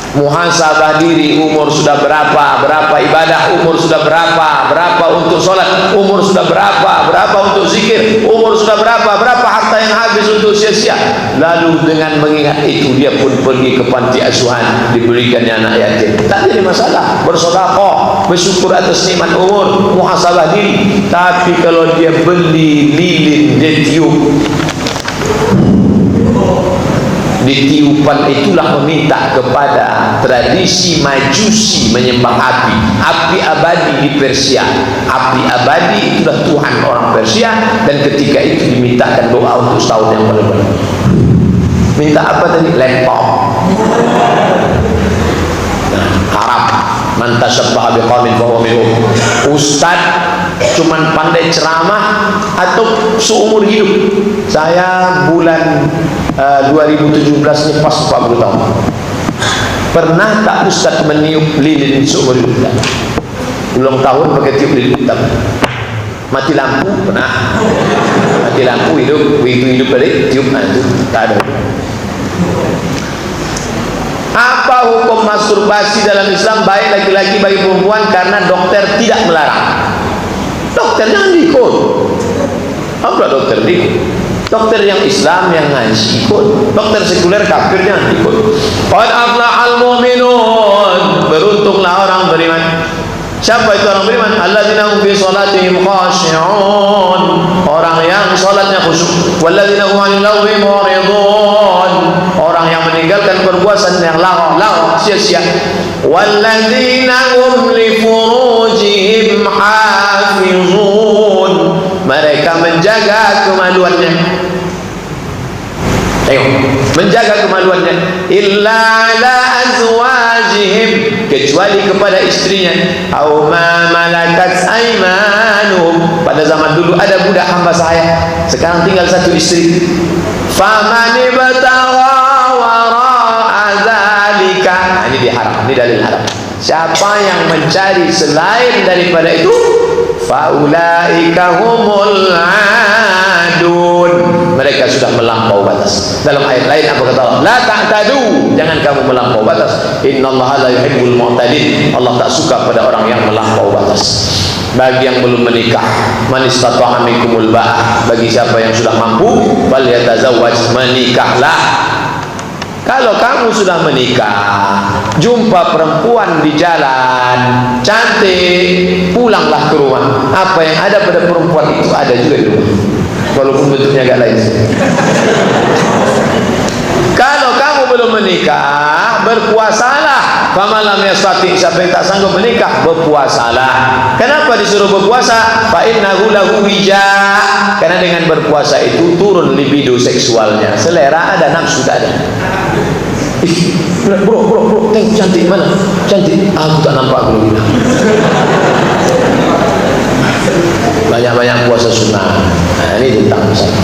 Muhasabah diri, umur sudah berapa, berapa ibadah, umur sudah berapa, berapa untuk sholat, umur sudah berapa, berapa untuk zikir, umur sudah berapa, berapa harta yang habis untuk sia-sia. Lalu dengan mengingat itu dia pun pergi ke panti asuhan, diberikannya anak yatim. Tak jadi masalah, bersedekah, bersyukur atas nikmat umur, muhasabah diri. Tapi kalau dia beli lilin, dia tiup, ditiupan, itulah meminta kepada tradisi Majusi menyembah api. Api abadi di Persia. Api abadi itulah Tuhan orang Persia, dan ketika itu dimintakan doa untuk setahun yang benar-benar. Minta apa tadi? Laptop. Nah, haram. Man tashabbaha biqaumin fahuwa minhum. Ustaz cuman pandai ceramah atau seumur hidup. Saya bulan 2017 ini pas 40 tahun. Pernah tak Ustaz meniup lilin seumur hidup? Ulang tahun pakai tiup lilin tak? Mati lampu pernah? Mati lampu hidup, begitu hidup balik tiup, itu tak ada. Apa hukum masturbasi dalam Islam, baik laki-laki baik perempuan, karena dokter tidak melarang? Dokter jangan diikut. Apa dokter diikut? Dokter yang Islam yang ngaji ikut, dokter sekuler kafir jangan ikut. Qad aflahal mu'minun, beruntunglah orang beriman. Siapa itu orang beriman? Alladzina hum fi salatihim khashi'un, orang yang salatnya khusyuk. Walladzina hum 'anil lagwi mu'ridun, orang yang meninggalkan perbuatan yang lawa sia-sia. Walladzina hum li furujihim hafizun, mereka menjaga kemaluannya. Tengok, menjaga kemaluannya. Illa ala azwajihim, kecuali kepada istrinya. Aw ma malakat aymanuhum, pada zaman dulu ada budak hamba saya, sekarang tinggal satu istri. Faman ibtagha wara'a dzalika, ini diharam, ini dalil haram. Siapa yang mencari selain daripada itu, faulaika humul adun, mereka sudah melampau batas. Dalam ayat lain apa kata Allah? La ta'tadu, jangan kamu melampau batas. Innallaha la yuhibbul mu'tadin, Allah tak suka pada orang yang melampau batas. Bagi yang belum menikah, man istata'a minkumul ba'ah, bagi siapa yang sudah mampu, falyatazawwaj, menikahlah. Kalau kamu sudah menikah, jumpa perempuan di jalan cantik, pulanglah ke rumah. Apa yang ada pada perempuan itu ada juga di rumah, walaupun bentuknya agak lain. Kalau kamu belum menikah, berpuasalah. Famalam yastati, siapa yang tak sanggup menikah, berpuasalah. Kenapa disuruh berpuasa? Fa innahu lahu wija, karena dengan berpuasa itu turun libido seksualnya. Selera ada, nafsu tak ada. Bro, tengok cantik mana? Cantik. Aku tak nampak kalau gila. Banyak-banyak puasa sunnah. Nah, ini tentang misalnya.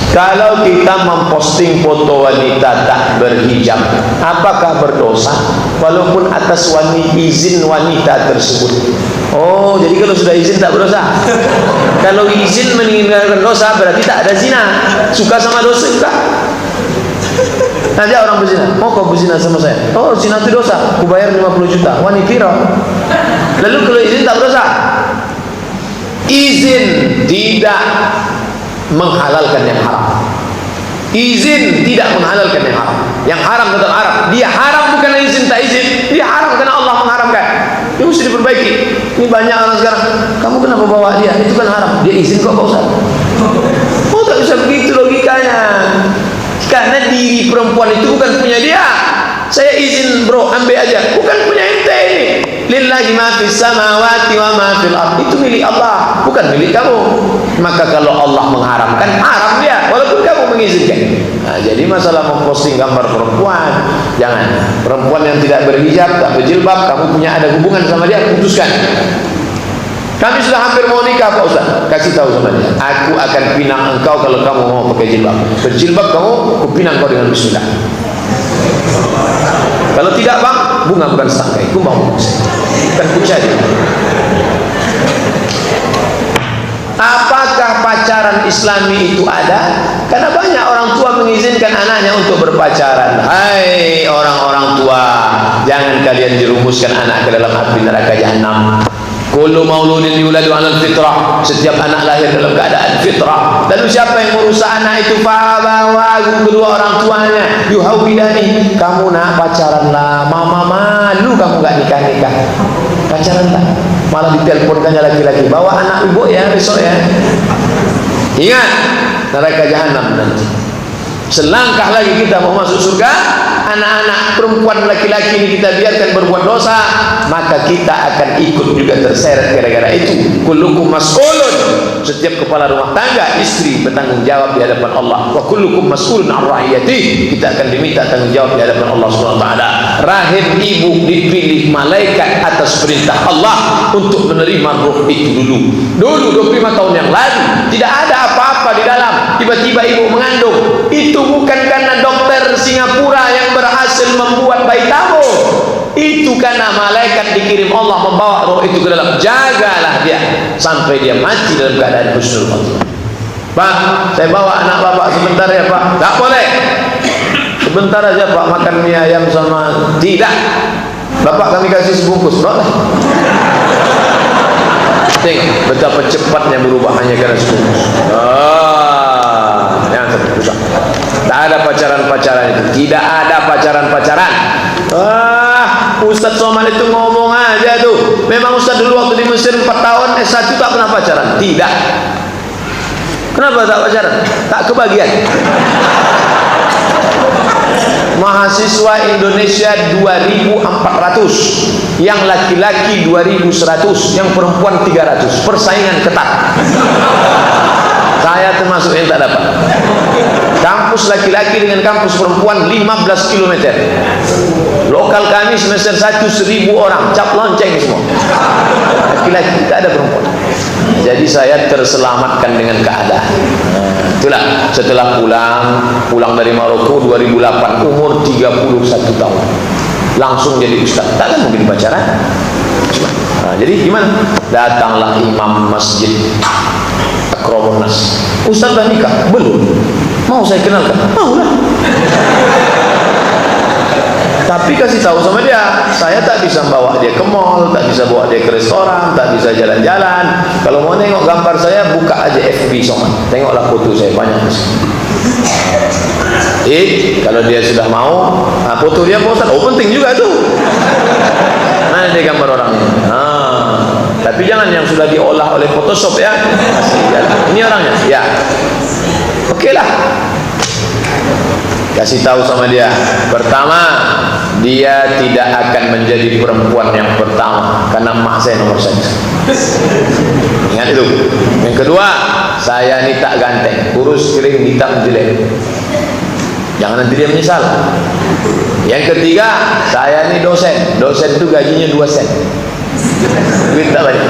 Kalau kita memposting foto wanita tak berhijab, apakah berdosa? Walaupun atas izin wanita tersebut. Oh, jadi kalau sudah izin tak berdosa. Kalau izin meninggalkan dosa, berarti tak ada zina. Suka sama dosa juga. Nanti orang berzina, mau kau berzina sama saya? Oh, zina itu dosa, aku bayar 50 juta. Wani viral. Lalu kalau izin tak berdosa? Izin tidak menghalalkan yang haram. Izin tidak menghalalkan yang haram. Yang haram tetap haram. Dia haram bukan izin tak izin. Dia haram karena Allah mengharamkan. Dia mesti diperbaiki. Ini banyak orang sekarang. Kamu kenapa bawa dia? Itu kan haram. Dia izin kok Pak Ustaz. Oh, tak bisa begitu logikanya. Karena diri perempuan itu bukan punya dia. Saya izin bro, ambil aja. Bukan punya ente ini. Lillahi ma fis samawati wa ma fil ardh. Itu milik Allah, bukan milik kamu. Maka kalau Allah mengharamkan, haram dia, walaupun kamu mengizinkan. Nah, jadi masalah memposting gambar perempuan, jangan. Perempuan yang tidak berhijab, tak berjilbab, kamu punya ada hubungan sama dia, putuskan. Kami sudah hampir mau nikah Pak Ustaz. Kasih tahu sama dia, aku akan pinang engkau kalau kamu mau pakai jilbab. Berjilbab kamu, aku pinang kau dengan bismillah. Kalau tidak bang, bunga bukan setangkai, aku mau bukan kucari. Apakah pacaran Islami itu ada? Karena banyak orang tua mengizinkan anaknya untuk berpacaran. Hai orang-orang tua, jangan kalian jerumuskan anak ke dalam api neraka jahanam. Kullu mauludin yuladu 'alal fitrah, setiap anak lahir dalam keadaan fitrah. Lalu siapa yang merusak anak itu? Fabawahu, kedua orang tuanya. Yuhawidani, kamu nak pacaran lah, mama malu kamu gak nikah-nikah. Pacaran tak? Malah diteleponkannya laki-laki, bawa anak ibu ya besok ya. Ingat, neraka jahanam nanti. Selangkah lagi kita mau masuk surga, anak-anak perempuan laki-laki ini kita biarkan berbuat dosa, maka kita akan ikut juga terseret gara-gara itu. Kullukum mas'ulun, setiap kepala rumah tangga, istri bertanggung jawab di hadapan Allah. Wa kullukum mas'ulun 'an ra'iyatihi, kita akan diminta tanggung jawab di hadapan Allah Subhanahu wa taala. Rahim ibu dipilih malaikat atas perintah Allah untuk menerima ruh itu dulu 25 tahun yang lalu. Tidak ada apa-apa di dalam, tiba-tiba ibu mengandung. Itu bukan karena dokter Singapura yang berhasil membuat bayi tabung. Itu karena malaikat dikirim Allah membawa roh itu ke dalam. Jagalah dia sampai dia mati dalam keadaan husnul khotimah. Pak, saya bawa anak bapak sebentar ya Pak. Tak boleh. Sebentar aja Pak, makan mie ayam sama. Tidak. Bapak kami kasih sebungkus. Boleh. Tengok betapa cepatnya berubah hanya karena sebungkus. Jangan susah. Tak ada pacaran-pacaran itu. Tidak ada pacaran-pacaran. Ustaz Somad itu ngomong aja tuh. Memang Ustaz dulu waktu di Mesir 4 tahun S1 tak pernah pacaran. Tidak. Kenapa tak pacaran? Tak kebagian. mahasiswa Indonesia 2.400, yang laki-laki 2.100, yang perempuan 300. Persaingan ketat. Saya termasuk yang tak dapat. Kampus laki-laki dengan kampus perempuan 15 km. Lokal kami semester 1 1.000 orang, cap lonceng semua. Laki-laki, tak ada perempuan. Jadi saya terselamatkan dengan keadaan. Itulah setelah pulang dari Maroko 2008, umur 31 tahun. Langsung jadi ustaz. Takkan mungkin pacaran. Jadi gimana? Datanglah imam masjid Akromonas. Ustaz dah nikah? Belum. Mau saya kenalkan? Maulah. Tapi kasih tahu sama dia, saya tak bisa bawa dia ke mall, tak bisa bawa dia ke restoran, tak bisa jalan-jalan. Kalau mau tengok gambar saya, buka aja FB Soman. Tengoklah foto saya banyak. Kalau dia sudah mau, foto dia Ustaz. Oh, penting juga tuh. Mana dia gambar orangnya? Tapi jangan yang sudah diolah oleh Photoshop ya. Ini orangnya. Ya. Oke lah. Kasih tahu sama dia. Pertama, dia tidak akan menjadi perempuan yang pertama karena mak saya nomor 1. Ingat itu. Yang kedua, saya ini tak ganteng, kurus kering hitam jelek. Jangan nanti dia menyesal. Yang ketiga, saya ini dosen. Dosen itu gajinya 2 sen. Duit tak banyak.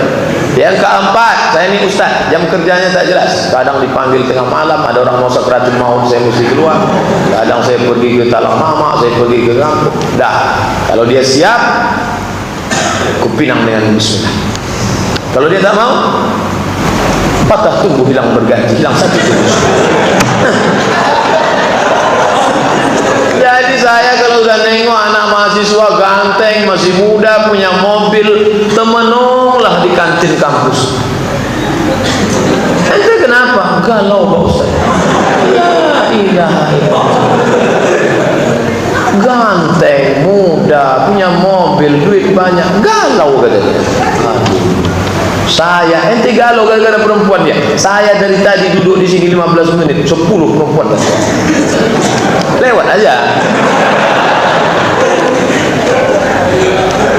Yang keempat, saya ini ustaz, jam kerjanya tak jelas. Kadang dipanggil tengah malam, ada orang mau sakratul maut, saya mesti keluar. Kadang saya pergi ke talang mama, saya pergi ke kampung. Dah, kalau dia siap, kupinang dengan bismillah. Kalau dia tak mau, patah tumbuh hilang berganti, hilang satu tumbuh. Jadi saya kalau sudah nengok anak mahasiswa ganteng, masih muda, punya mobil, temenunglah di kantin kampus. Ente kenapa? Galau Pak Ustaz. Ya ilaha illallah. Ganteng, muda, punya mobil, duit banyak, galau katanya. Saya, ente galau gara-gara perempuan ya. Saya dari tadi duduk di sini 15 menit, 10 perempuan. Lewat aja.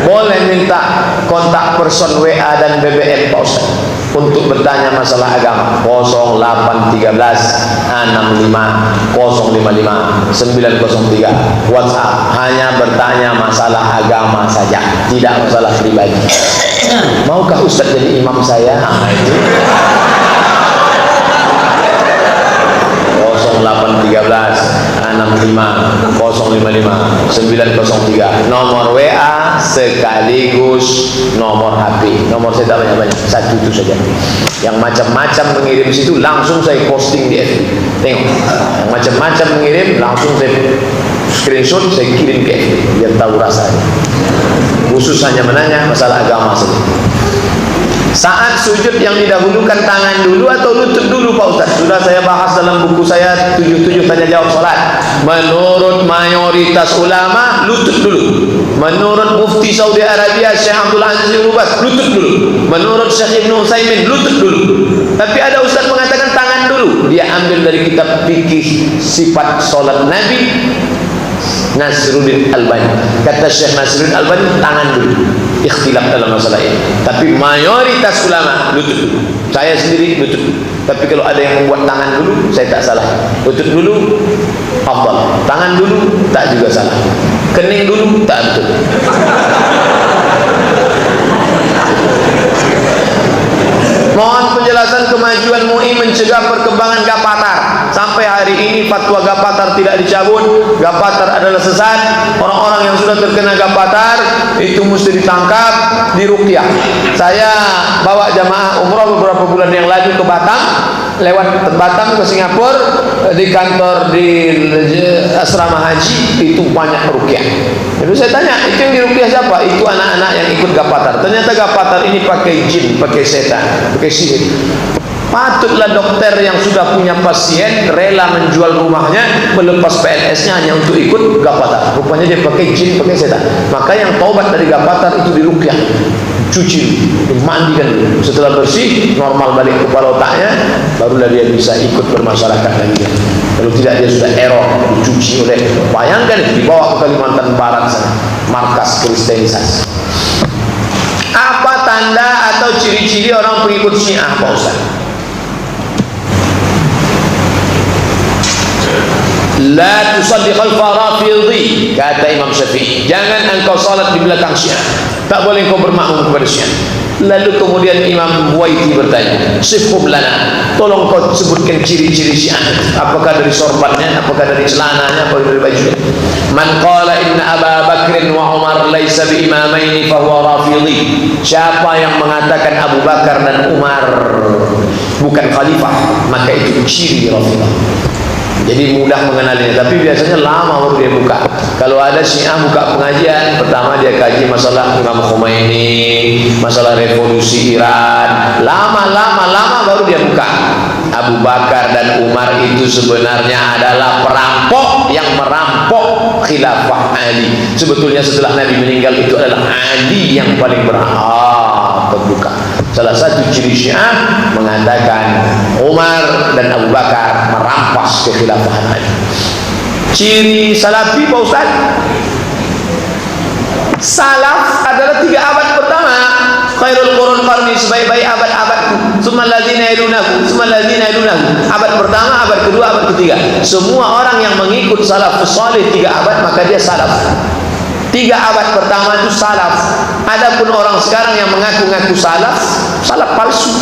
Boleh minta kontak person WA dan BBM Pak Ustaz untuk bertanya masalah agama. 0813 65 055 903. WhatsApp, hanya bertanya masalah agama saja, tidak masalah pribadi. Maukah Ustaz jadi imam saya? 0813 65 055 903. Nomor WA sekaligus nomor HP. Nomor saya tak banyak-banyak, 1 itu saja. Yang macam-macam mengirim situ langsung saya posting di FB. Tengok, yang macam-macam mengirim langsung saya screenshot, saya kirim ke FB biar tahu rasanya. Khusus hanya menanya masalah agama saja. Saat sujud yang didahulukan tangan dulu atau lutut dulu Pak Ustaz? Sudah saya bahas dalam buku saya 77 tanya jawab salat. Menurut mayoritas ulama lutut dulu. Menurut Mufti Saudi Arabia Syekh Abdul Aziz bin Baz lutut dulu. Menurut Syekh Ibnu Utsaimin lutut dulu. Tapi ada ustaz mengatakan tangan dulu. Dia ambil dari kitab fikih sifat salat Nabi Nasruddin Albani. Kata Syekh Nasruddin Albani tangan dulu. Ikhtilaf dalam masalah ini. Tapi mayoritas ulama lutut dulu. Saya sendiri lutut dulu. Tapi kalau ada yang membuat tangan dulu, saya tak salah. Lutut dulu afdal. Tangan dulu tak juga salah. Kening dulu tak betul. Mohon penjelasan kemajuan MUI mencegah perkembangan Gapatar. Sampai hari ini fatwa Gapatar tidak dicabut. Gapatar adalah sesat. Orang-orang yang sudah terkena Gapatar itu mesti ditangkap, diruqyah. Saya bawa jamaah umrah beberapa bulan yang lalu ke Batam, lewat Batam ke Singapura, di kantor di asrama haji itu banyak ruqyah. Lalu saya tanya, itu yang diruqyah siapa? Itu anak-anak yang ikut Gapatar. Ternyata Gapatar ini pakai jin, pakai setan, pakai sihir. Patutlah dokter yang sudah punya pasien rela menjual rumahnya, melepas PNS-nya hanya untuk ikut Gapatar. Rupanya dia pakai jin, pakai setan. Maka yang taubat dari Gapatar itu diruqyah. cuci dulu, mandikan dulu. Setelah bersih, normal balik kepala otaknya, barulah dia bisa ikut bermasyarakat lagi. Kalau tidak dia sudah error, dicuci oleh, bayangkan itu dibawa ke Kalimantan Barat sana, markas kristenisasi. Apa tanda atau ciri-ciri orang pengikut Syiah, Pak Ustaz? La tusalli khalfa rafidhi, kata Imam Syafi'i, jangan engkau salat di belakang Syiah, tak boleh engkau bermakmum kepada Syiah. Lalu kemudian Imam Buaiti bertanya, sifhum lana, tolong kau sebutkan ciri-ciri Syiah, apakah dari sorbannya, apakah dari celananya, apakah dari bajunya. Man qala inna Aba Bakrin wa Umar laysa bi imamaini fa huwa rafidhi, siapa yang mengatakan Abu Bakar dan Umar bukan khalifah, maka itu ciri Rafidah. Jadi mudah mengenalinya, tapi biasanya lama baru dia buka. Kalau ada Syiah buka pengajian, pertama dia kaji masalah Imam Khomeini, masalah revolusi Iran, lama baru dia buka. Abu Bakar dan Umar itu sebenarnya adalah perampok yang merampok khilafah Ali. Sebetulnya setelah Nabi meninggal itu adalah Ali yang paling berhak terbuka. Salah satu ciri Syiah mengatakan Umar dan Abu Bakar merampas kekhilafahan Ali. Ciri Salafi, Pak Ustaz, salaf adalah 3 abad pertama. Khairul qurun qarni, sebaik-baik abad-abadku, summa alladzina yalunahu, summa alladzina yalunahu. Abad pertama, abad kedua, abad ketiga. Semua orang yang mengikut salafus salih 3 abad, maka dia salaf. 3 abad pertama itu salaf. Adapun orang sekarang yang mengaku-ngaku salaf, salaf palsu.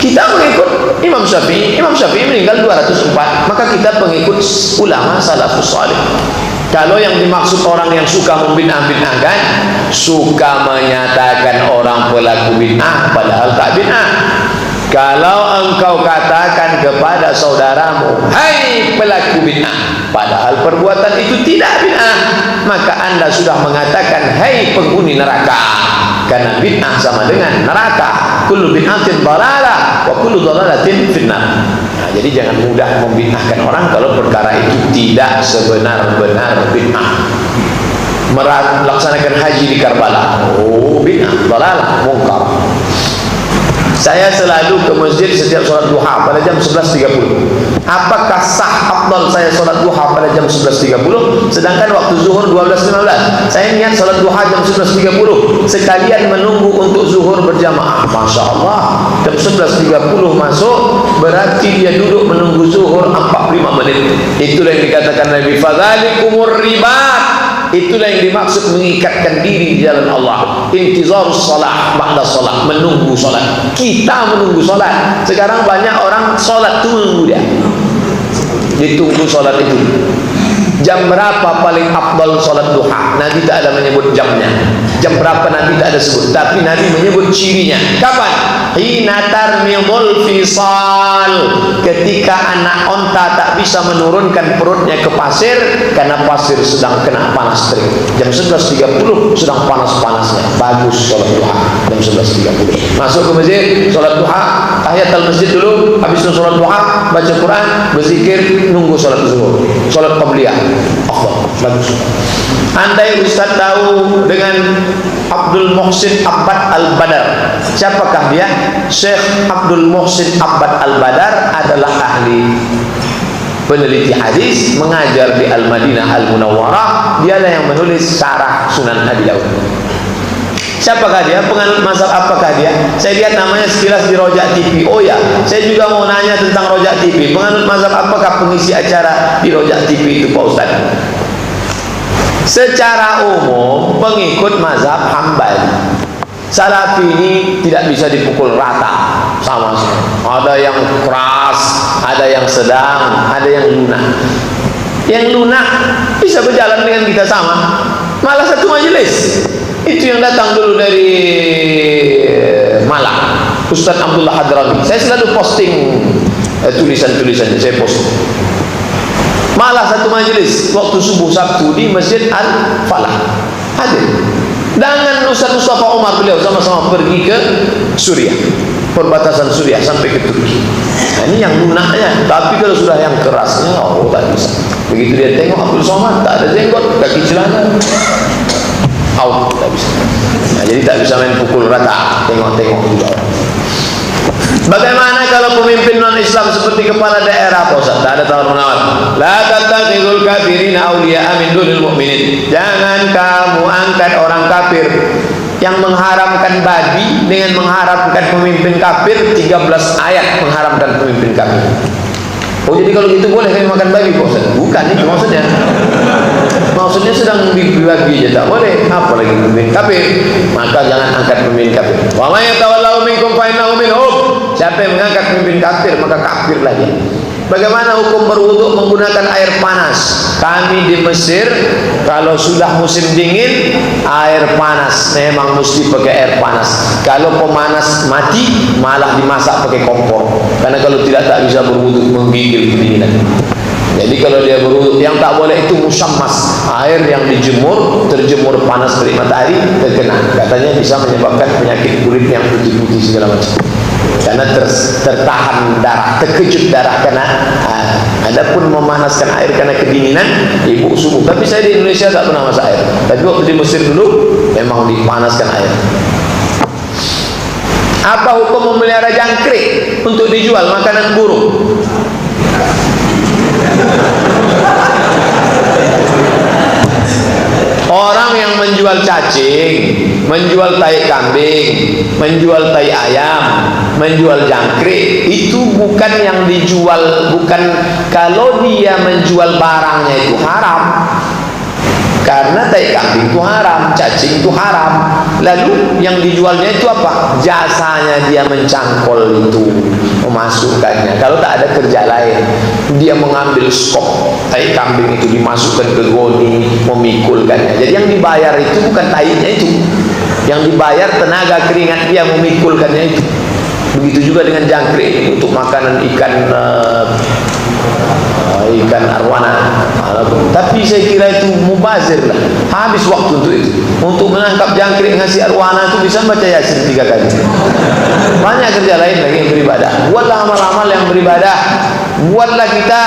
Kita mengikut Imam Syafi'i. Imam Syafi'i meninggal 204, maka kita pengikut ulama salafus salih. Kalau yang dimaksud orang yang suka membid'ah-bid'ahkan, suka menyatakan orang pelaku bid'ah padahal tak bid'ah. Kalau engkau katakan kepada saudaramu, hai pelaku bid'ah, padahal perbuatan itu tidak bid'ah, maka anda sudah mengatakan hai penghuni neraka, karena bid'ah sama dengan neraka. Kullu bid'atin dhalalah wa kullu dhalalatin finnar. Nah, jadi jangan mudah membid'ahkan orang kalau perkara itu tidak sebenar-benar bid'ah. Melaksanakan haji di Karbala, oh bid'ah, dhalalah, mungkar. Saya selalu ke masjid setiap sholat duha pada jam 11.30. Apakah sah afdal saya sholat duha pada jam 11.30, sedangkan waktu zuhur 12.15? Saya niat sholat duha jam 11.30 sekalian menunggu untuk zuhur berjamaah. Masya Allah, jam 11.30 masuk, berarti dia duduk menunggu zuhur 45 menit. Itulah yang dikatakan Nabi, fadzalikumur ribat. Itulah yang dimaksud mengikatkan diri di jalan Allah. Intizarus salat ba'da salat, menunggu salat. Kita menunggu salat. Sekarang banyak orang salat itu menunggu dia. Ditunggu salat itu. Jam berapa paling afdal salat duha? Nabi tak ada menyebut jamnya. Jam berapa Nabi tak ada sebut, tapi Nabi menyebut cirinya. Kapan? Hina tarmidul fisal, ketika anak onta tak bisa menurunkan perutnya ke pasir karena pasir sedang kena panas terik. Jam 11.30 sedang panas-panasnya, bagus salat duha. Jam 11.30 masuk ke masjid, salat duha, tahiyatul masjid dulu, habis itu salat duha, baca Quran, berzikir, nunggu salat zuhur, salat qabliyah. Allah, bagus. Andai Ustaz tahu dengan Abdul Muhsin Abbad Al-Badar, siapakah dia? Syekh Abdul Muhsin Abbad Al-Badar adalah ahli peneliti hadis, mengajar di Al-Madinah Al-Munawwarah. Dialah yang menulis syarah Sunan Abi Dawud. Siapakah dia? Penganut mazhab apakah dia? Saya lihat namanya sekilas di Rojak TV. Oh ya, saya juga mau nanya tentang Rojak TV. Penganut mazhab apakah pengisi acara di Rojak TV itu, Pak Ustaz? Secara umum pengikut mazhab Hambali. Salafi ini tidak bisa dipukul rata sama-sama. Ada yang keras, ada yang sedang, ada yang lunak. Yang lunak bisa berjalan dengan kita sama. Malah satu majelis. Itu yang datang dulu dari Malang, Ustaz Abdullah Hadrami. Saya selalu posting tulisan-tulisannya, saya posting. Malah satu majelis waktu subuh Sabtu di Masjid Al-Falah hadir dengan Ustaz Mustafa Umar, beliau sama-sama pergi ke Suriah, perbatasan Suriah sampai ke Turki. Nah, ini yang lunaknya. Tapi kalau sudah yang kerasnya, oh tak bisa. Begitu dia tengok Abdul Somad tak ada jenggot, kaki celana. out, tak bisa. Nah, jadi tak bisa main pukul rata, tengok-tengok juga. Bagaimana kalau pemimpin non-Islam seperti kepala daerah, Pak Ustaz? Tak ada tawar-menawar. La tattakhidul kafirina awliya'a min dunil mu'minin. Jangan kamu angkat orang kafir yang mengharamkan babi dengan mengharamkan pemimpin kafir. 13 ayat mengharamkan pemimpin kafir. Oh, jadi kalau gitu boleh kami makan babi, Pak Ustaz? Bukan itu maksudnya. Maksudnya sedang babi aja tak boleh, apalagi pemimpin kafir. Maka jangan angkat pemimpin kafir. Wa may yatawallahu minkum fa innahu minhum. Siapa yang mengangkat pemimpin kafir maka kafir lagi. Bagaimana hukum berwudu menggunakan air panas? Kami di Mesir kalau sudah musim dingin air panas, memang mesti pakai air panas. Kalau pemanas mati malah dimasak pakai kompor. Karena kalau tidak tak bisa berwudu, menggigil kedinginan. Jadi kalau dia berwudu, yang tak boleh itu musyammas, air yang dijemur, terjemur panas terik matahari terkena. Katanya bisa menyebabkan penyakit kulit yang putih-putih segala macam. Karena tertahan darah, terkejut darah karena adapun memanaskan air karena kedinginan ibu subuh. Tapi saya di Indonesia tak pernah masak air. Tapi waktu di Mesir dulu memang dipanaskan air. Apa hukum memelihara jangkrik untuk dijual makanan burung? Orang yang menjual cacing, menjual tai kambing, menjual tai ayam, menjual jangkrik, itu bukan yang dijual, bukan kalau dia menjual barangnya itu haram. Karena tai kambing itu haram, cacing itu haram. Lalu yang dijualnya itu apa? Jasanya dia mencangkol itu, memasukkannya. Kalau tak ada kerja lain, dia mengambil stok tai kambing itu dimasukkan ke goni, memikulkannya. Jadi yang dibayar itu bukan tainya itu, yang dibayar tenaga keringat dia memikulkannya itu. Begitu juga dengan jangkrik untuk makanan ikan arwana. Tapi saya kira itu mubazir lah, habis waktu untuk itu. Untuk menangkap jangkrik ngasih arwana itu bisa baca Yasin 3 kali. Banyak kerja lain lagi yang beribadah. Buatlah amal-amal yang beribadah. Buatlah kita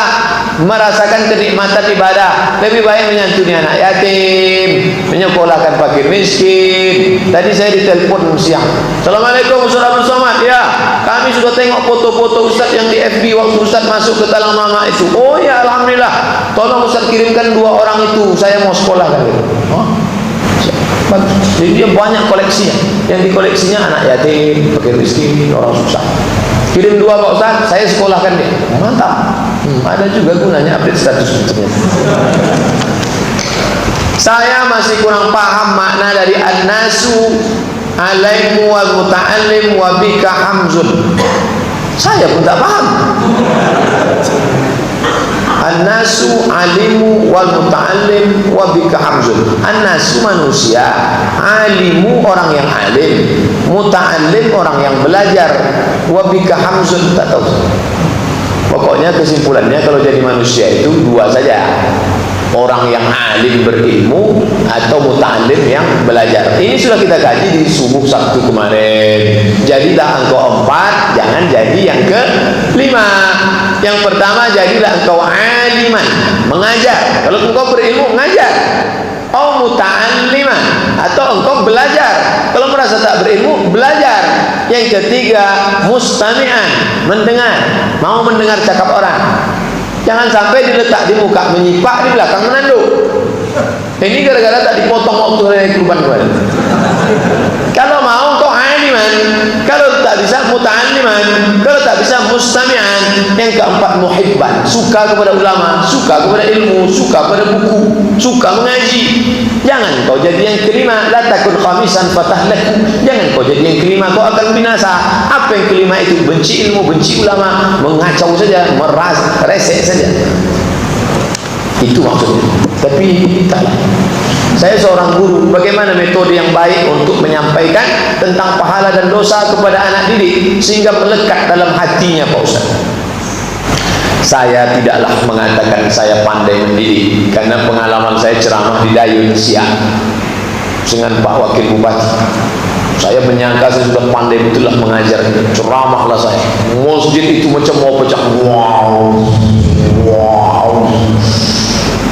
merasakan kenikmatan ibadah. Lebih baik menyantuni anak yatim, menyekolahkan fakir miskin. Tadi saya ditelepon siang, Assalamualaikum Ustaz Abdul Somad. Ya, kami sudah tengok foto-foto Ustaz yang di FB waktu Ustaz masuk ke Talang Mama itu. Oh ya, alhamdulillah. Tolong Ustaz kirimkan 2 orang itu, saya mau sekolahkan itu. Jadi dia banyak koleksinya. Yang dikoleksinya anak yatim, fakir miskin, orang susah. Kirim 2 Pak Ustaz, saya sekolahkan dia. Mantap. Ada juga gunanya update status ternyata. Saya masih kurang paham makna dari an-nasu alaimu wal muta'allim wa bika hamzun. Saya pun tak paham. An-nasu alimu wal muta'allim wa bika hamzun. An-nasu manusia, alimu orang yang alim, muta'allim orang yang belajar, wa bika hamzun tak tahu. Pokoknya kesimpulannya kalau jadi manusia itu 2 saja. Orang yang alim berilmu atau muta'allim yang belajar. Ini sudah kita kaji di subuh Sabtu kemarin. Jadilah engkau 4, jangan jadi yang ke-5. Yang pertama, jadilah engkau aliman, mengajar. Kalau engkau berilmu, mengajar. Oh, muta'alliman, atau engkau belajar. Kalau merasa tak berilmu, belajar. Yang ketiga, mustami'an, mendengar, mau mendengar cakap orang. Jangan sampai diletak di muka menyipak, di belakang menanduk. Ini gara-gara tak dipotong waktu hari kurban kemarin. Kalau mau kau aliman, kalau tak bisa muta'alliman, kalau tak bisa mustami'an. Yang keempat, muhibban, suka kepada ulama, suka kepada ilmu, suka pada buku, suka mengaji. Jangan kau jadi yang kelima, la takun khamisan fatahlak. Jangan kau jadi yang kelima, kau akan binasa. Apa yang kelima itu? Benci ilmu, benci ulama, mengacau saja, resek saja. Itu maksudnya. Tapi taklah. Saya seorang guru, bagaimana metode yang baik untuk menyampaikan tentang pahala dan dosa kepada anak didik sehingga melekat dalam hatinya, Pak Ustaz? Saya tidaklah mengatakan saya pandai mendidik, karena pengalaman saya ceramah di Dayun Siak dengan Pak Wakil Bupati. Saya menyangka saya sudah pandai betullah mengajar, ceramahlah saya. Masjid itu macam mau pecah. Wow.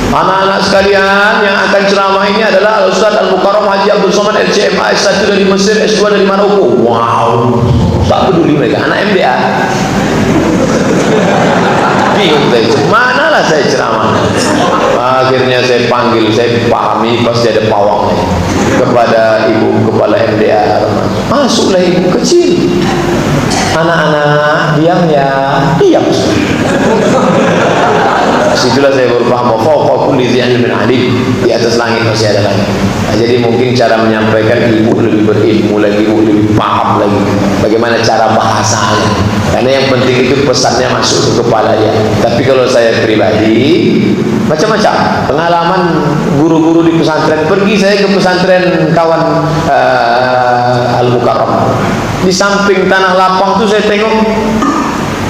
Anak-anak sekalian, yang akan ceramah ini adalah Ustaz Al-Mukarram Haji Abdul Somad LCMA S1 dari Mesir, S2 dari Maroko. Wow, tak peduli mereka, anak MDA. Bingung saya, manalah saya ceramah. Akhirnya saya panggil, saya pahami pasti ada pawangnya, kepada ibu kepala MDA. Masuklah ibu kecil, anak-anak diam ya, diam. Situlah saya baru paham, fawqa kulli dzi ilmin alim, di atas langit masih ada langit. Nah, jadi mungkin cara menyampaikan ibu lebih berilmu lagi, ibu lebih paham lagi bagaimana cara bahasanya, karena yang penting itu pesannya masuk ke kepalanya. Tapi kalau saya pribadi macam-macam pengalaman guru-guru di pesantren. Pergi saya ke pesantren kawan Al-Mukarram, di samping tanah lapang tuh saya tengok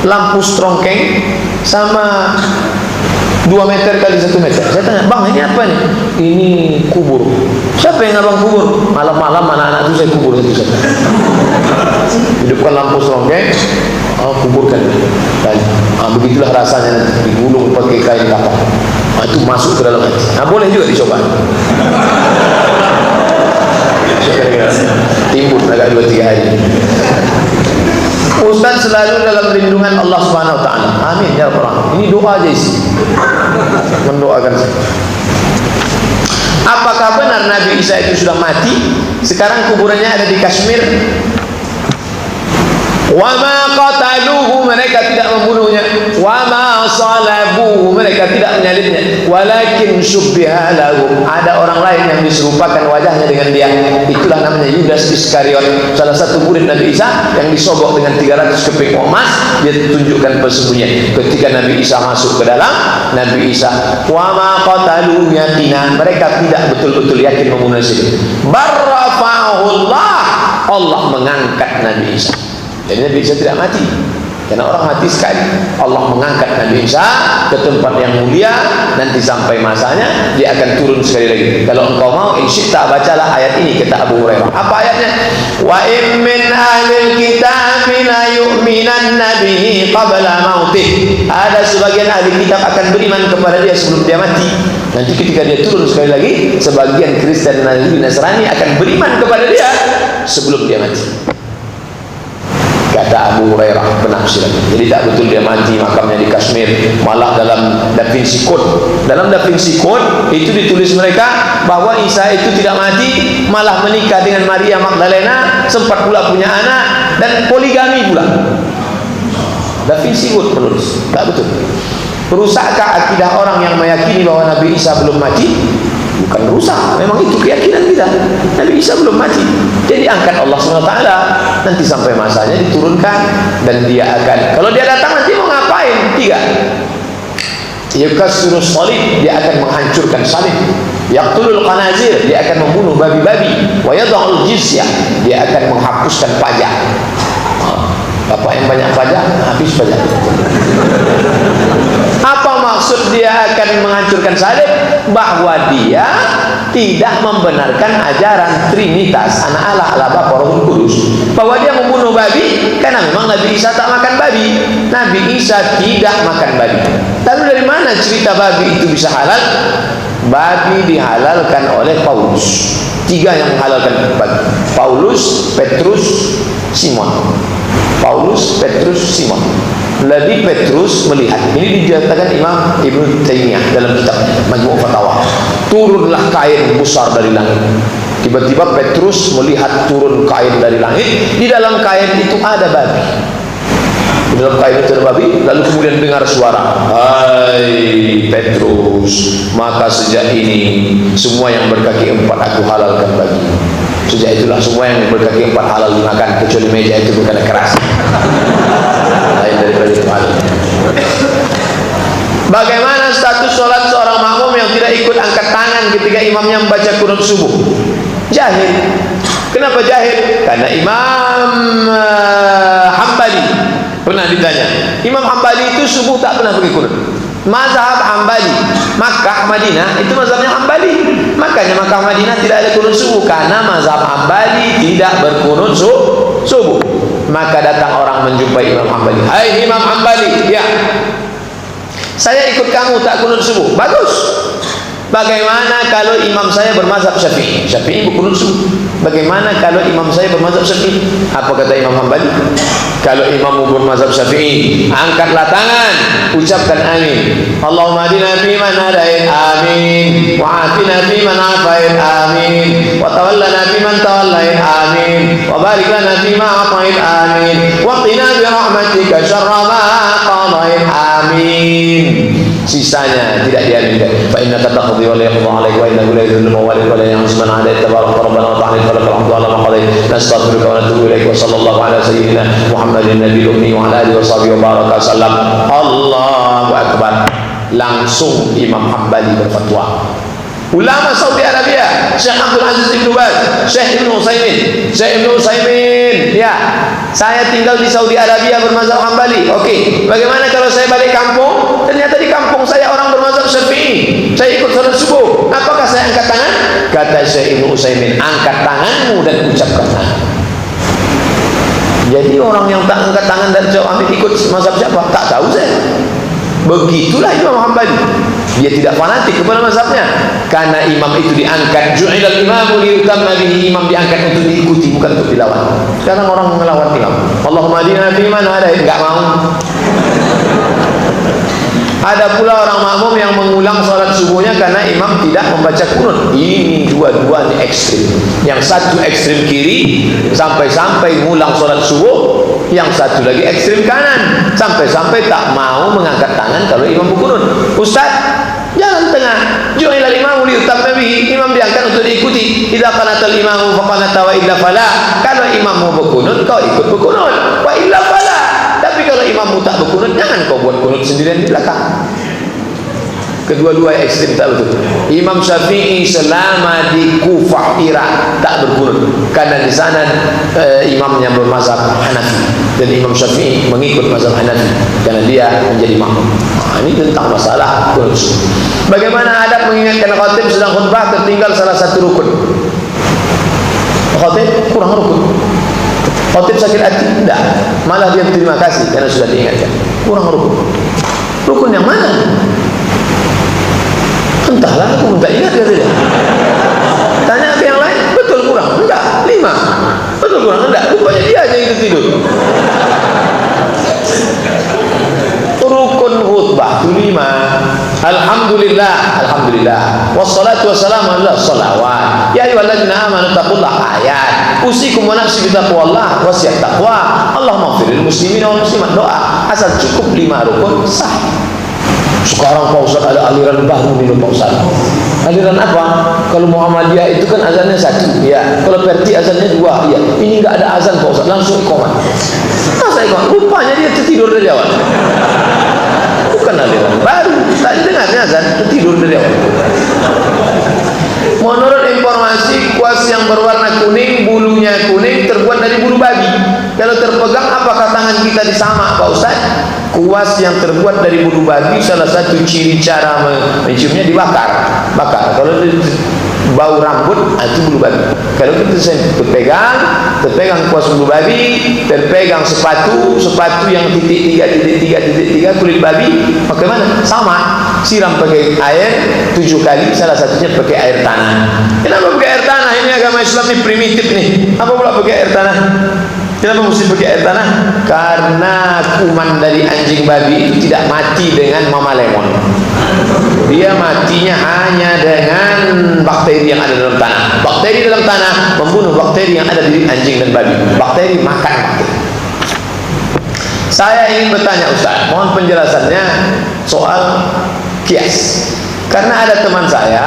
lampu strongkeng sama 2 meter kali 1 meter. Saya tanya, bang ini apa nih? Ini kubur. Siapa yang abang kubur? Malam-malam anak-anak itu saya kubur satu-satu. Hidupkan lampu strongkeng, kuburkan. Dan begitulah rasanya nanti digulung pakai kain kapak. Itu masuk ke dalam hati. Nah, boleh juga dicoba. Timbul agak 2-3 hari. Ustaz selalu dalam lindungan Allah Subhanahu wa taala. Amin ya rabbal alamin. Ini doa aja isi. Mendoakan saya. Apakah benar Nabi Isa itu sudah mati? Sekarang kuburannya ada di Kashmir. Wa ma qataluhu, mereka tidak membunuhnya. Wa ma salabuhu, mereka tidak menyalibnya. Walakin syubbiha lahum, ada orang lain yang diserupakan wajahnya dengan dia. Itulah namanya Yudas Iskariot, salah satu murid Nabi Isa yang disogok dengan 300 keping emas. Dia tunjukkan persembunyian. Ketika Nabi Isa masuk ke dalam, Nabi Isa, wa ma qataluhu yaqinan, mereka tidak betul-betul yakin membunuh dia. Barrafa'ullah, Allah mengangkat Nabi Isa. Jadi Nabi Isa tidak mati, karena orang mati sekali. Allah mengangkat Nabi Isa ke tempat yang mulia. Nanti sampai masanya dia akan turun sekali lagi. Kalau engkau mau, insyaallah bacalah ayat ini, kata Abu Hurairah. Apa ayatnya? Wa in min ahlil kitabi la yu'minanna bihi qabla mautih. Ada sebagian ahli kitab akan beriman kepada dia sebelum dia mati. Nanti ketika dia turun sekali lagi, sebagian Kristen dan Nasrani akan beriman kepada dia sebelum dia mati. Kata Abu Hurairah penafsiran. Jadi tak betul dia mati makamnya di Kashmir. Malah dalam Da Vinci Code, dalam Da Vinci Code itu ditulis mereka bahwa Isa itu tidak mati, malah menikah dengan Maria Magdalena, sempat pula punya anak dan poligami pula. Da Vinci Code penulis. Tak betul. Rusakkah akidah orang yang meyakini bahwa Nabi Isa belum mati? Bukan rusak, memang itu keyakinan kita. Nabi Isa belum mati. Jadi angkat Allah SWT, nanti sampai masanya diturunkan, dan dia akan, kalau dia datang nanti mau ngapain? 3. Yukasirus salib, dia akan menghancurkan salib. Yaqtulul qanazir, dia akan membunuh babi-babi. Wa yad'ul jizyah, dia akan menghapuskan pajak. Bapak yang banyak pajak, habis pajak. Apa maksud dia akan menghancurkan salib? Bahwa dia tidak membenarkan ajaran Trinitas, anak Allah, Allah Bapa, Roh Kudus. Bahwa dia membunuh babi, karena memang Nabi Isa tak makan babi. Nabi Isa tidak makan babi. Lalu dari mana cerita babi itu bisa halal? Babi dihalalkan oleh Paulus. 3 yang menghalalkan babi: Paulus, Petrus, Simon. Paulus, Petrus, Simon. Nabi Petrus melihat, ini dinyatakan Imam Ibnu Taimiyah dalam kitab Majmu' Fatawa. Turunlah kain besar dari langit. Tiba-tiba Petrus melihat turun kain dari langit. Di dalam kain itu ada babi. Di dalam kain itu ada babi. Lalu kemudian dengar suara, hai Petrus, maka sejak ini semua yang berkaki 4 aku halalkan bagi. Sejak itulah semua yang berkaki 4 halal dimakan, kecuali meja itu bukan keras. Lain daripada itu halal. Bagaimana status sholat seorang makmum yang tidak ikut angkat tangan ketika imamnya membaca qunut subuh? Jahil. Kenapa jahil? Karena Imam Hambali pernah ditanya. Imam Hambali itu subuh tak pernah pakai qunut. Mazhab Hambali, Makkah, Madinah itu mazhabnya Hambali. Makanya Makkah, Madinah tidak ada qunut subuh, karena mazhab Hambali tidak berqunut subuh. Maka datang orang menjumpai Imam Hambali. Hai Imam Hambali, ya, saya ikut kamu tak qunut subuh. Bagus. Bagaimana kalau imam saya bermazhab Syafi'i? Syafi'i berkunut subuh. Bagaimana kalau imam saya bermazhab Syafi'i? Apa kata Imam Hambali? Kalau imam bermazhab Syafi'i, angkatlah tangan, ucapkan amin. Allahumma hadina fiman hadait, amin. Wa afina fiman afait, amin. Wa tawallana fiman tawallait, amin. Wa barik lana fima atait, amin. Wa qina bi rahmatika syarra ma qadait, amin. Sisanya tidak diaminkan. Fa innaka taqdi wa la yaqda 'alaika wa innahu la yudhillu man walita wa la yu'izzu man 'adait. Tabaraka rabbana wa ta'ala lakal hamdu 'ala ma qadait. Nastaghfiruka wa natubu ilaik wa sallallahu ala sayyidina Muhammadin nabiyil ummi wa ala alihi wa sahbihi wa baraka sallam. Allahu akbar. Langsung Imam Hambali berfatwa. Ulama Saudi Arabia, Syekh Abdul Aziz Ibn Baz, Syekh Ibn Utsaimin, ya, saya tinggal di Saudi Arabia bermazhab Hambali. Oke, bagaimana kalau saya balik kampung? Ternyata di kampung saya orang bermazhab Syafi'i. Saya ikut salat subuh. Apakah saya angkat tangan? Kata Syekh Ibn Utsaimin, angkat tanganmu dan ucapkan amin. Jadi orang yang tak angkat tangan dan jawab amin ikut mazhab siapa? Tak tahu saya. Begitulah Imam Hambali. Dia tidak fanatik kepada mazhabnya, karena imam itu diangkat. Ju'ilal imamu liyutamma bihi, imam diangkat untuk diikuti, bukan untuk dilawan. Sekarang orang melawan imam. Allahumma hadina fiman hadait, enggak mau. Ada pula orang makmum yang mengulang salat subuhnya karena imam tidak membaca kunut. Ini dua-duanya ekstrim. Yang satu ekstrim kiri sampai-sampai mengulang salat subuh, yang satu lagi ekstrim kanan sampai-sampai tak mau mengangkat tangan kalau imam berkunut. Ustaz, jalan tengah. Ju'ilal imamu liyutamma bihi, imam diangkat untuk diikuti. Idza qanatal imamu faqanata wa illa fala. Kalau imam mau berkunut, kau ikut berkunut. Wa illa fala. Tapi kalau imammu tak berkunut, jangan kau buat kunut sendirian di belakang. Kedua-dua ekstrim tak betul. Imam Syafi'i selama di Kufah, Irak, tak berkunut karena di sana imamnya bermazhab Hanafi, dan Imam Syafi'i mengikut mazhab Hanafi karena dia menjadi makmum. Ini tentang masalah kunut. Bagaimana adab mengingatkan khatib sedang khutbah tertinggal salah satu rukun? Khatib kurang rukun. Khatib sakit hati? Tidak. Malah dia terima kasih karena sudah diingatkan. Kurang rukun. Rukun yang mana? Entahlah, aku minta ingat dia. Tanya ke yang lain, betul kurang? Enggak, 5. Betul kurang? Enggak, rupanya dia aja yang tidur. Rukun khutbah itu 5. Alhamdulillah, alhamdulillah. Wassalatu wassalamu ala sholawat. Ya ayyuhalladzina amanu taqullaha, ayat. Usikum wa nafsi bitaqwallah, wasiat taqwa. Allahumma ighfirlil muslimin wal muslimat, doa. Asal cukup 5 rukun sah. Sekarang Pak Ustaz ada aliran baru nih Pak Ustaz. Aliran apa? Kalau Muhammadiyah itu kan azannya 1, ya. Kalau Perti azannya 2, ya. Ini enggak ada azan Pak Ustaz, langsung iqamah. Masa iqamah? Rupanya dia tertidur dari awal. Bukan aliran baru. Tadi dengarnya azan, tertidur dari awal. Menurut informasi, kuas yang berwarna kuning, bulunya kuning, terbuat dari bulu babi. Kalau terpegang, apakah tangan kita disamak Pak Ustaz? Kuas yang terbuat dari bulu babi, salah satu ciri cara menciumnya dibakar. Bakar. Kalau bau rambut, itu bulu babi. Kalau kita terpegang kuas bulu babi, terpegang sepatu yang titik 3 kulit babi, bagaimana? Sama. Siram pakai air 7 kali, salah satunya pakai air tanah. Kenapa pakai air tanah? Ini agama Islam ini primitif nih. Apa pula pakai air tanah? Kenapa mesti pakai air tanah? Karena kuman dari anjing babi itu tidak mati dengan mama lemon. Dia matinya hanya dengan bakteri yang ada dalam tanah. Bakteri dalam tanah membunuh bakteri yang ada di anjing dan babi. Bakteri makan bakteri. Saya ingin bertanya Ustaz, mohon penjelasannya soal kias. Karena ada teman saya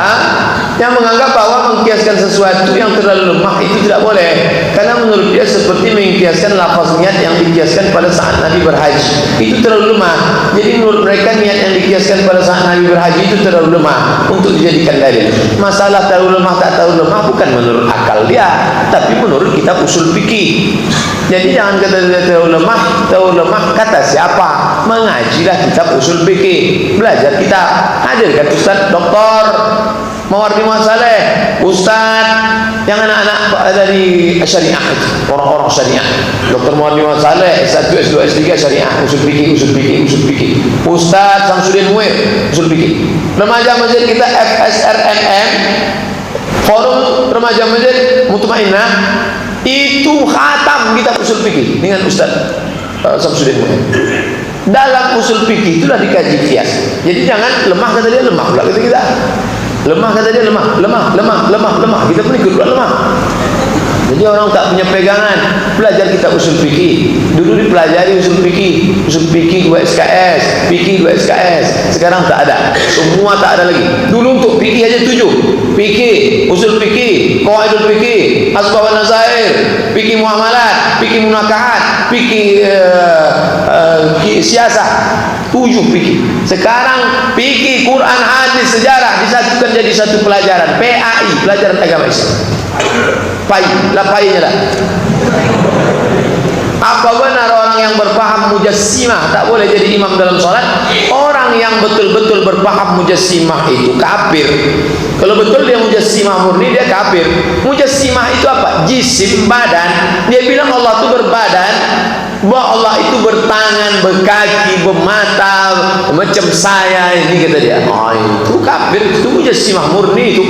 yang menganggap bahwa mengkiaskan sesuatu yang terlalu lemah itu tidak boleh, karena menurut dia seperti mengkiaskan lafaz niat yang dikiaskan pada saat Nabi berhaji itu terlalu lemah. Jadi menurut mereka niat yang dikiaskan pada saat Nabi berhaji itu terlalu lemah untuk dijadikan dalil. Masalah terlalu lemah tak terlalu lemah bukan menurut akal dia, tapi menurut kitab usul fikih. Jadi jangan kata terlalu lemah kata siapa? Mengajilah kitab usul fikih, belajar kitab, hadirkan Ustaz Doktor Mawardi Muhasaleh, Ustaz yang anak-anak dari syariah, orang-orang syariah, Doktor Mawardi Muhasaleh, S1, S2, S3 syariah, usul fikih, Ustaz Samsudin Muir, usul fikih. Remaja masjid kita FSRMM, Forum Remaja Masjid Mutmainnah, itu khatam kita usul fikih dengan Ustaz Samsudin Muhammad. Dalam usul fikih itulah dikaji kias. Jadi jangan lemah kata dia, lemah pula kata kita. Lemah kata dia, lemah. Kita pun ikut pula lemah. Jadi orang tak punya pegangan. Belajar kita usul fikih. Dulu dipelajari usul fikih 2 SKS, fikih 2 SKS. Sekarang tak ada. Semua tak ada lagi. Dulu untuk fikih aja 7. Fikih, usul fikih, qawaidul fikih, asbab wan nazair, fikih muamalat, fikih munakahat, fikih siasah. 7 fikih. Sekarang fikih, Quran, hadis, sejarah disatukan jadi satu pelajaran. PAI, pelajaran agama Islam. Painya dah. Apa benar orang yang berpaham mujassimah tak boleh jadi imam dalam salat? Orang yang betul-betul berpaham mujassimah itu kafir. Kalau betul dia mujassimah murni, dia kafir. Mujassimah itu apa? Jisim, badan. Dia bilang Allah itu berbadan, bahwa Allah itu bertangan, berkaki, bermata, macam saya ini, kata dia. Oh, itu kafir, itu mujassimah murni itu.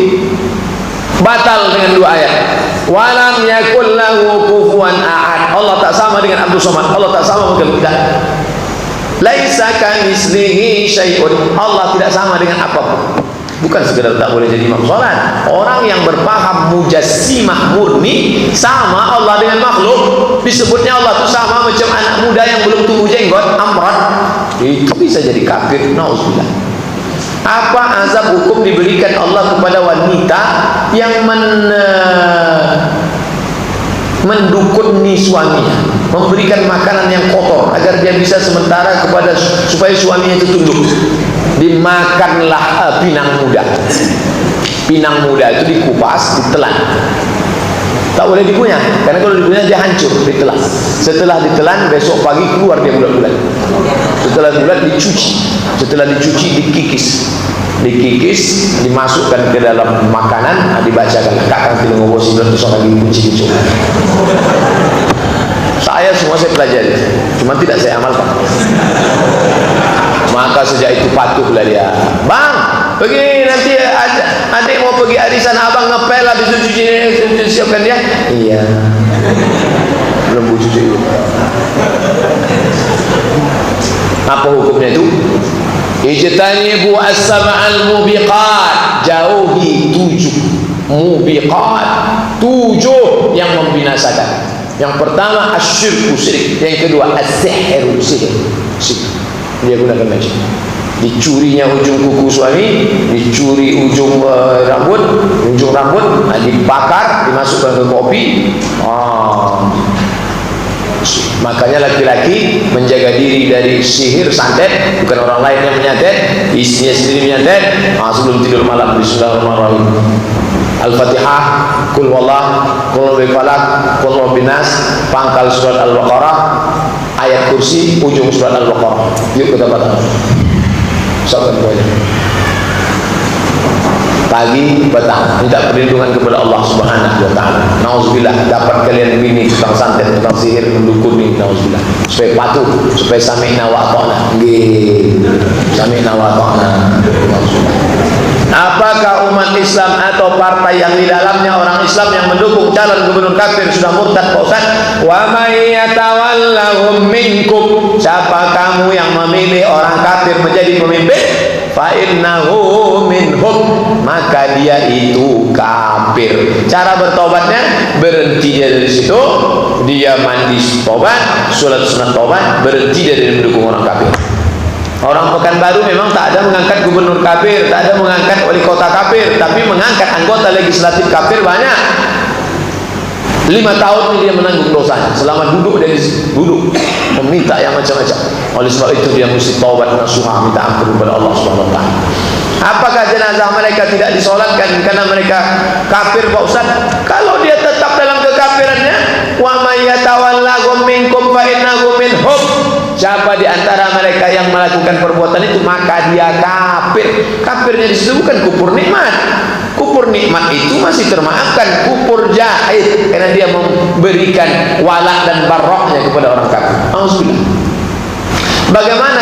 Batal dengan 2 ayat. Walam yakul lahu kufuwan ahad. Allah tak sama dengan Abdul Somad. Allah tak sama dengan kita. Laisa kamitslihi syai'un. Allah tidak sama dengan apapun. Bukan sekedar tak boleh jadi imam salat. Orang yang berpaham mujassimah murni sama Allah dengan makhluk. Disebutnya Allah itu sama macam anak muda yang belum tumbuh jenggot, amrat. Itu bisa jadi kafir. Nauzubillah. Apa azab hukum diberikan Allah kepada wanita yang mendukuni suaminya, memberikan makanan yang kotor agar dia bisa sementara kepada supaya suaminya itu tunduk? Dimakanlah pinang muda. Pinang muda itu dikupas, ditelan. Tak boleh dikunyah, karena kalau dikunyah dia hancur, ditelan. Setelah ditelan, besok pagi keluar dia bulat-bulat. Setelah bulat dicuci, setelah dicuci dikikis, dimasukkan ke dalam makanan, dibacakan kakang tidak ngobosi berarti seorang lagi kunci-kunci. Saya semua saya pelajari, cuma tidak saya amalkan. Maka sejak itu patuhlah dia. Bang, pergi nanti adik mau pergi arisan, abang ngepel habis cuci ini, siapkan dia. Iya. Belum cuci. Apa hukumnya itu? Ijtanibu as-sab'al mubiqat, jauhi 7 mubiqat, 7 yang membinasakan. Yang pertama asyirku, syirik. Yang kedua as-sihru, sihir. Dia gunakan magic. Dicurinya ujung kuku suami, dicuri ujung rambut, dibakar, dimasukkan ke kopi. Makanya laki-laki menjaga diri dari sihir santet, bukan orang lain yang menyantet, istrinya sendiri menyantet. Sebelum tidur malam bismillahirrahmanirrahim, Al-Fatihah, Qul Wallah, Qul Rabbil Falaq, Qul Rabbin Nas, pangkal surat Al-Baqarah, ayat kursi, ujung surat Al-Baqarah. Yuk kita baca. Sahabat banyak. Pagi petang minta perlindungan kepada Allah Subhanahu wa taala. Nauzubillah, dapat kalian bini tukang santet, tukang sihir, mendukuni, nauzubillah. Supaya patuh, supaya sami'na wa ata'na. Nggih. Sami'na wa ata'na. Apakah umat Islam atau partai yang di dalamnya orang Islam yang mendukung calon gubernur kafir sudah murtad, Pak Ustaz? Wa may yatawallahum minkum, siapa kamu yang memilih orang kafir menjadi pemimpin? Fa innahu minhum, maka dia itu kafir. Cara bertobatnya, berhenti dia dari situ, dia mandi tobat, sholat sunat tobat, berhenti dia dari mendukung orang kafir. Orang Pekanbaru memang tak ada mengangkat gubernur kafir, tak ada mengangkat wali kota kafir, tapi mengangkat anggota legislatif kafir banyak. 5 tahun ini dia menanggung dosanya. Selama duduk dia duduk meminta yang macam-macam. Oleh sebab itu dia mesti taubat nasuha, minta ampun kepada Allah Subhanahu wa taala. Apakah jenazah mereka tidak disolatkan karena mereka kafir, Pak Ustaz? Kalau dia tetap dalam kekafirannya, wa may yatawallahum minkum fa innahu minhum, siapa di antara mereka yang melakukan perbuatan itu maka dia kafir. Kafirnya di situ bukan kufur nikmat. Kufur nikmat itu masih termaafkan. Kufur jahid karena dia memberikan wala dan baroknya kepada orang kafir. Alhamdulillah. Bagaimana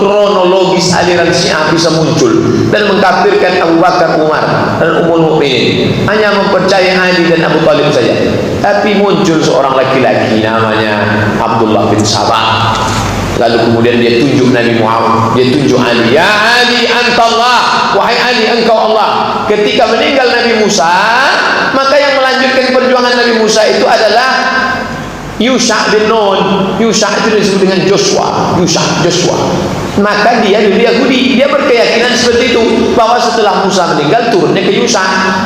kronologis aliran Syiah bisa muncul dan mengkafirkan Abu Bakar, Umar dan Ummul Mukminin, hanya mempercayai Ali dan Abu Thalib saja. Tapi muncul seorang laki-laki namanya Abdullah bin Sabah. Lalu kemudian dia tunjuk Nabi Muhammad, dia tunjuk Ali, ya Ali antallah, wahai Ali engkau Allah. Ketika meninggal Nabi Musa, maka yang melanjutkan perjuangan Nabi Musa itu adalah Yusha bin Nun. Yusha itu disebut dengan Joshua. Joshua. Maka dia dulu Yahudi, dia berkeyakinan seperti itu, bahwa setelah Musa meninggal turunnya ke Yusha.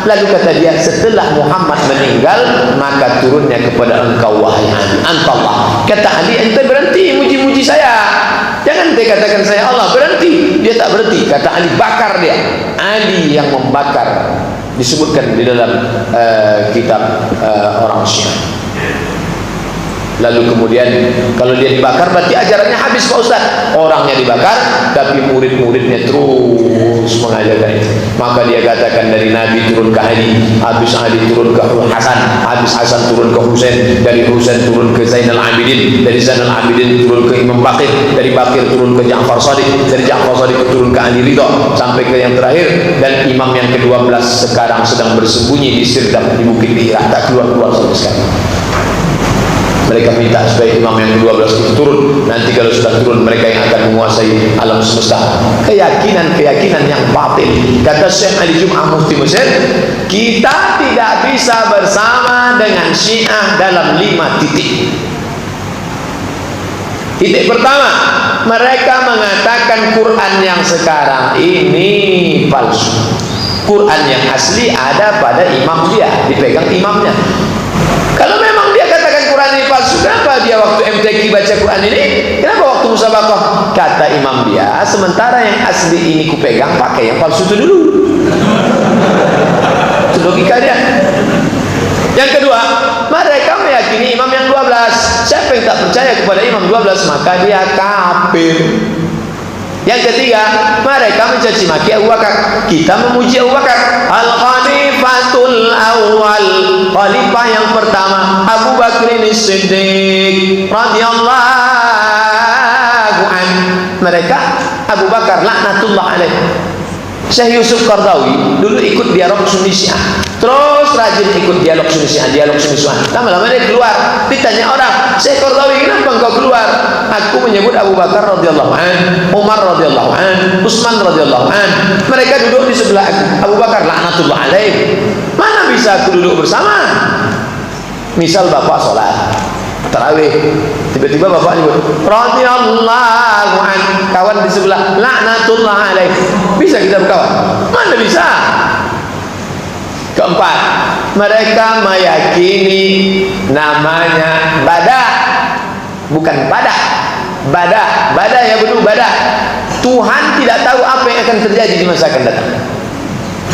Lalu kata dia, setelah Muhammad meninggal maka turunnya kepada engkau wahai Ali antallah. Kata Ali, ente berhenti muji-muji saya, jangan ente katakan saya Allah. Berhenti. Dia tak berhenti. Kata Ali, bakar dia. Ali yang membakar, disebutkan di dalam kitab orang Syiah. Lalu kemudian kalau dia dibakar berarti ajarannya habis Pak Ustaz. Orangnya dibakar tapi murid-muridnya terus mengajarkan itu. Maka dia katakan dari Nabi turun ke Ali, habis Ali turun ke Hasan, habis Hasan turun ke Husain, dari Husain turun ke Zainal Abidin, dari Zainal Abidin turun ke Imam Bakir, dari Bakir turun ke Ja'far Shadiq, dari Ja'far Shadiq turun ke Ali Ridha, sampai ke yang terakhir. Dan imam yang ke-12 sekarang sedang bersembunyi di Sirdap di Bukit Hira, tak keluar-keluar sampai sekarang. Mereka minta supaya imam yang ke-12 itu turun. Nanti kalau sudah turun, mereka yang akan menguasai alam semesta. Keyakinan yang batil. Kata Syekh Ali Jum'ah Mufti Mesir, kita tidak bisa bersama dengan Syiah dalam 5 titik. Titik pertama, mereka mengatakan Quran yang sekarang ini palsu. Quran yang asli ada pada imam dia, dipegang imamnya. Kalau memang dia katakan Quran ini palsu, kenapa dia waktu MTQ baca Quran ini? Kenapa waktu musabaqah? Kata imam dia, sementara yang asli ini kupegang, pakai yang palsu itu dulu. Itu logika dia. Yang kedua, mereka meyakini imam yang 12. Siapa yang tak percaya kepada imam 12, maka dia kafir. Yang ketiga, mereka mencaci maki Abu Bakar. Kita memuji Abu Bakar, Al-Khalifatul Awal, khalifah yang pertama, Abu Bakr As-Siddiq radhiyallahu an. Mereka Abu Bakar laknatullah alaih. Syekh Yusuf Qardawi dulu ikut dialog Sunni Syiah, terus rajin ikut dialog Sunni Syiah, dialog Sunni Syiah. Lama-lama dia keluar, ditanya orang, Syekh Qardawi, kenapa engkau keluar? Aku menyebut Abu Bakar radhiyallahu an, Umar radhiyallahu an, Utsman radhiyallahu an. Mereka duduk di sebelah aku. Abu Bakar laknatullah alaih. Mana bisa aku duduk bersama? Misal bapak sholat tarawih, tiba-tiba bapak nyebut radhiyallahu an, kawan di sebelah laknatullah alaih. Bisa kita berkawan? Mana bisa? Keempat, mereka meyakini namanya badah, bukan badah. Badah ya betul, badah. Tuhan tidak tahu apa yang akan terjadi di masa akan datang.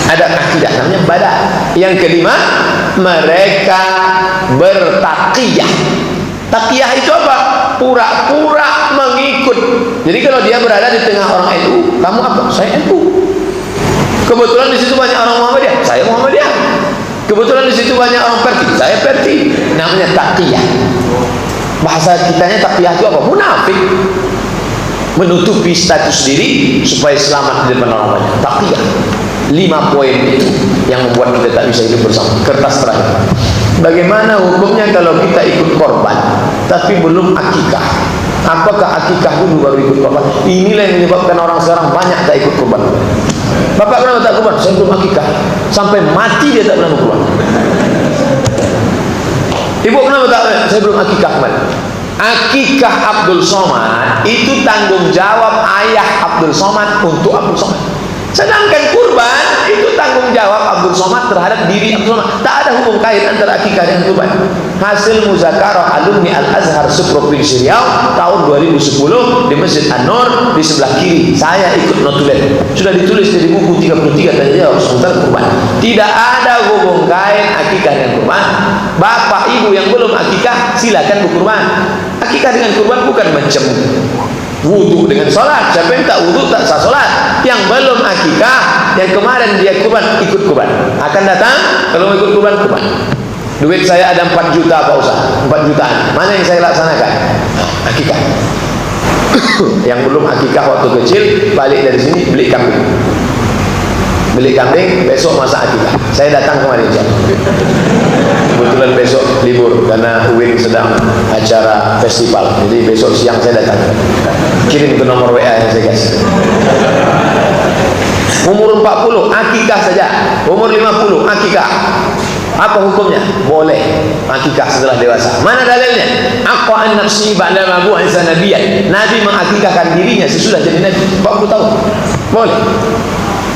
Ada akidah namanya badah. Yang kelima, mereka bertaqiyah. Taqiyah itu apa? Pura-pura mengikut. Jadi kalau dia berada di tengah orang NU, kamu apa? Saya NU. Kebetulan di situ banyak orang Muhammadiyah, saya Muhammadiyah. Kebetulan di situ banyak orang Perti, saya Perti. Namanya taqiyah. Bahasa kitanya taqiyah itu apa? Munafik. Menutupi status diri supaya selamat di depan orang banyak. Taqiyah. 5 poin itu yang membuat kita tak bisa hidup bersama. Kertas terakhir. Bagaimana hukumnya kalau kita ikut korban tapi belum akikah? Apakah akikah dulu baru ikut korban? Inilah yang menyebabkan orang sekarang banyak tak ikut korban. Bapak kenapa tak korban? Saya belum akikah. Sampai mati dia tak pernah korban. Ibu kenapa tak? Saya belum akikah kemarin. Akikah Abdul Somad itu tanggung jawab ayah Abdul Somad untuk Abdul Somad. Sedangkan kurban itu tanggung jawab Abdul Somad terhadap diri Abdul Somad. Tak ada hubung kait antara akikah dan kurban. Hasil muzakarah alumni Al-Azhar seprovinsi Riau tahun 2010 di Masjid An-Nur di sebelah kiri. Saya ikut notulen. Sudah ditulis di buku 33 tanya jawab seputar kurban. Tidak ada hubung kait akikah dan kurban. Bapak ibu yang belum akikah silakan berkurban. Akikah dengan kurban bukan macam wudu dengan sholat. Siapa yang tak wudu tak sah sholat. Yang belum akikah, yang kemarin dia kurban, ikut kurban. Akan datang kalau ikut kurban, kurban. Duit saya ada 4 juta Pak Ustaz, 4 jutaan. Mana yang saya laksanakan? Akikah. yang belum akikah waktu kecil, balik dari sini beli kambing. Beli kambing, besok masa akikah. Saya datang kemarin, kebetulan besok libur karena UIN sedang acara festival. Jadi besok siang saya datang. Kirim ke nomor WA yang saya kasih. Umur 40 akikah saja, umur 50 akikah. Apa hukumnya? Boleh akikah setelah dewasa. Mana dalilnya? Aqwa an-nafsi ba'da ma bu'itsa nabiyyan. Nabi mengakikahkan dirinya sesudah jadi nabi 40 tahun. Boleh.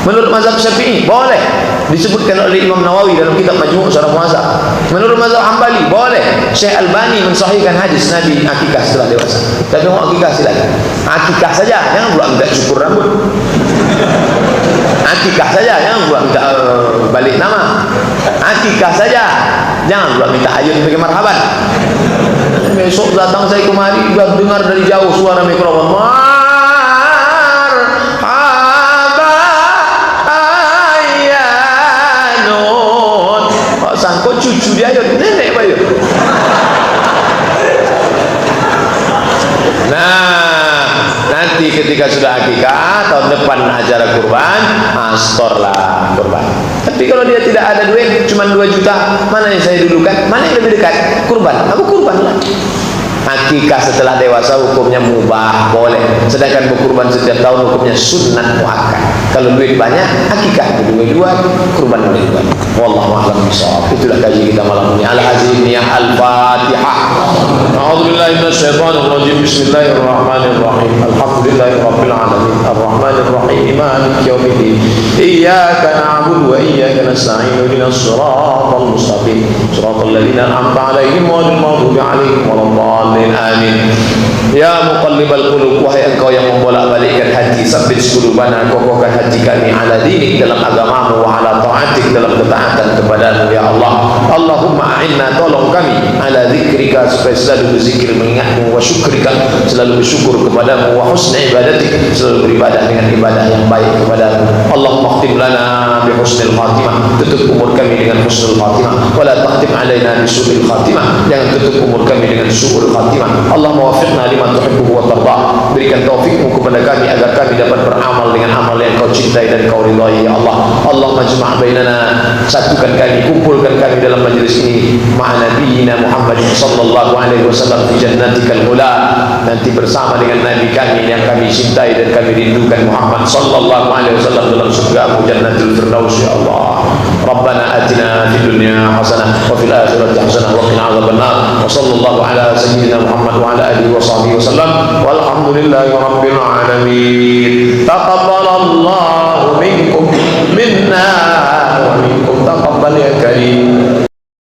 Menurut mazhab Syafi'i boleh, disebutkan oleh Imam Nawawi dalam kitab Majmu' Syarah Muhadzab. Menurut mazhab Hambali boleh. Syekh Albani mensahihkan hadis Nabi akikah setelah dewasa. Tapi mau akikah silakan. Akikah saja, jangan pula minta cukur rambut. Akikah saja, jangan pula minta balik nama. Akikah saja, jangan pula minta ayun bagi marhaban. Besok datang saya kemari, sudah dengar dari jauh suara mikrofon. Sangko cucu dia ayun, nenek Pak Ayun. Nah, nanti ketika sudah akikah tahun depan acara kurban, astorlah kurban. Tapi kalau dia tidak ada duit, cuma 2 juta, mana yang saya dulukan? Mana yang lebih dekat? Kurban. Aku kurban lah. Akikah setelah dewasa hukumnya mubah, boleh. Sedangkan berkurban setiap tahun hukumnya sunnat muakkad. Kalau duit banyak, akikah dua-dua, kurban dua-dua. Wallahu a'lam bishawab. Itulah kaji kita malam ini. Al-Hazimiyah Al-Fatihah. A'udzubillahi minasyaitonir rajim. Bismillahirrahmanirrahim. Alhamdulillahirabbil alamin. Arrahmanir rahim. Maliki yaumiddin. Iyyaka na'budu wa iyyaka nasta'in. Ihdinas siratal mustaqim. Siratal ladzina an'amta 'alaihim ghairil maghdubi 'alaihim waladdallin. Amin. Ya muqallibal qulub, wahai engkau yang membolak-balikkan hati, sabbit qulubana, kokohkan hati kami ala dinik, dalam agamamu, wa ala ta'atik, dalam ketaatan kepadamu ya Allah. Allahumma a'inna, tolong kami ala zikrika, supaya selalu berzikir mengingatmu, wa syukrika, selalu bersyukur kepadamu, wa husni ibadatik, selalu beribadah dengan ibadah yang baik kepadamu. Allahumma khtim lana bi husnil khatimah, tutup umur kami dengan husnul khatimah, wa la takhtim alaina bi su'il khatimah, jangan tutup umur kami dengan su'ul khatimah. Allahumma wafiqna lima tuhibbu wa tarda, berikan taufikmu kepada kami agar kami dapat beramal dengan amal yang kau cintai dan kau ridhai ya Allah. Allahumma jma' bainana, satukan kami, kumpulkan kami dalam majlis ini ma'a nabiyyina Muhammad sallallahu alaihi wasallam fi jannatikal ula, nanti bersama dengan nabi kami yang kami cintai dan kami rindukan, Muhammad sallallahu alaihi wasallam, dalam surgamu jannatul firdaus ya Allah. Rabbana atina fid dunya hasanah wa fil akhirati hasanah wa qina adzabannar. Wa sallallahu ala sayyidina Muhammad wa ala alihi wa sahbihi wasallam. Walhamdulillahi rabbil alamin. Taqabbalallahu minna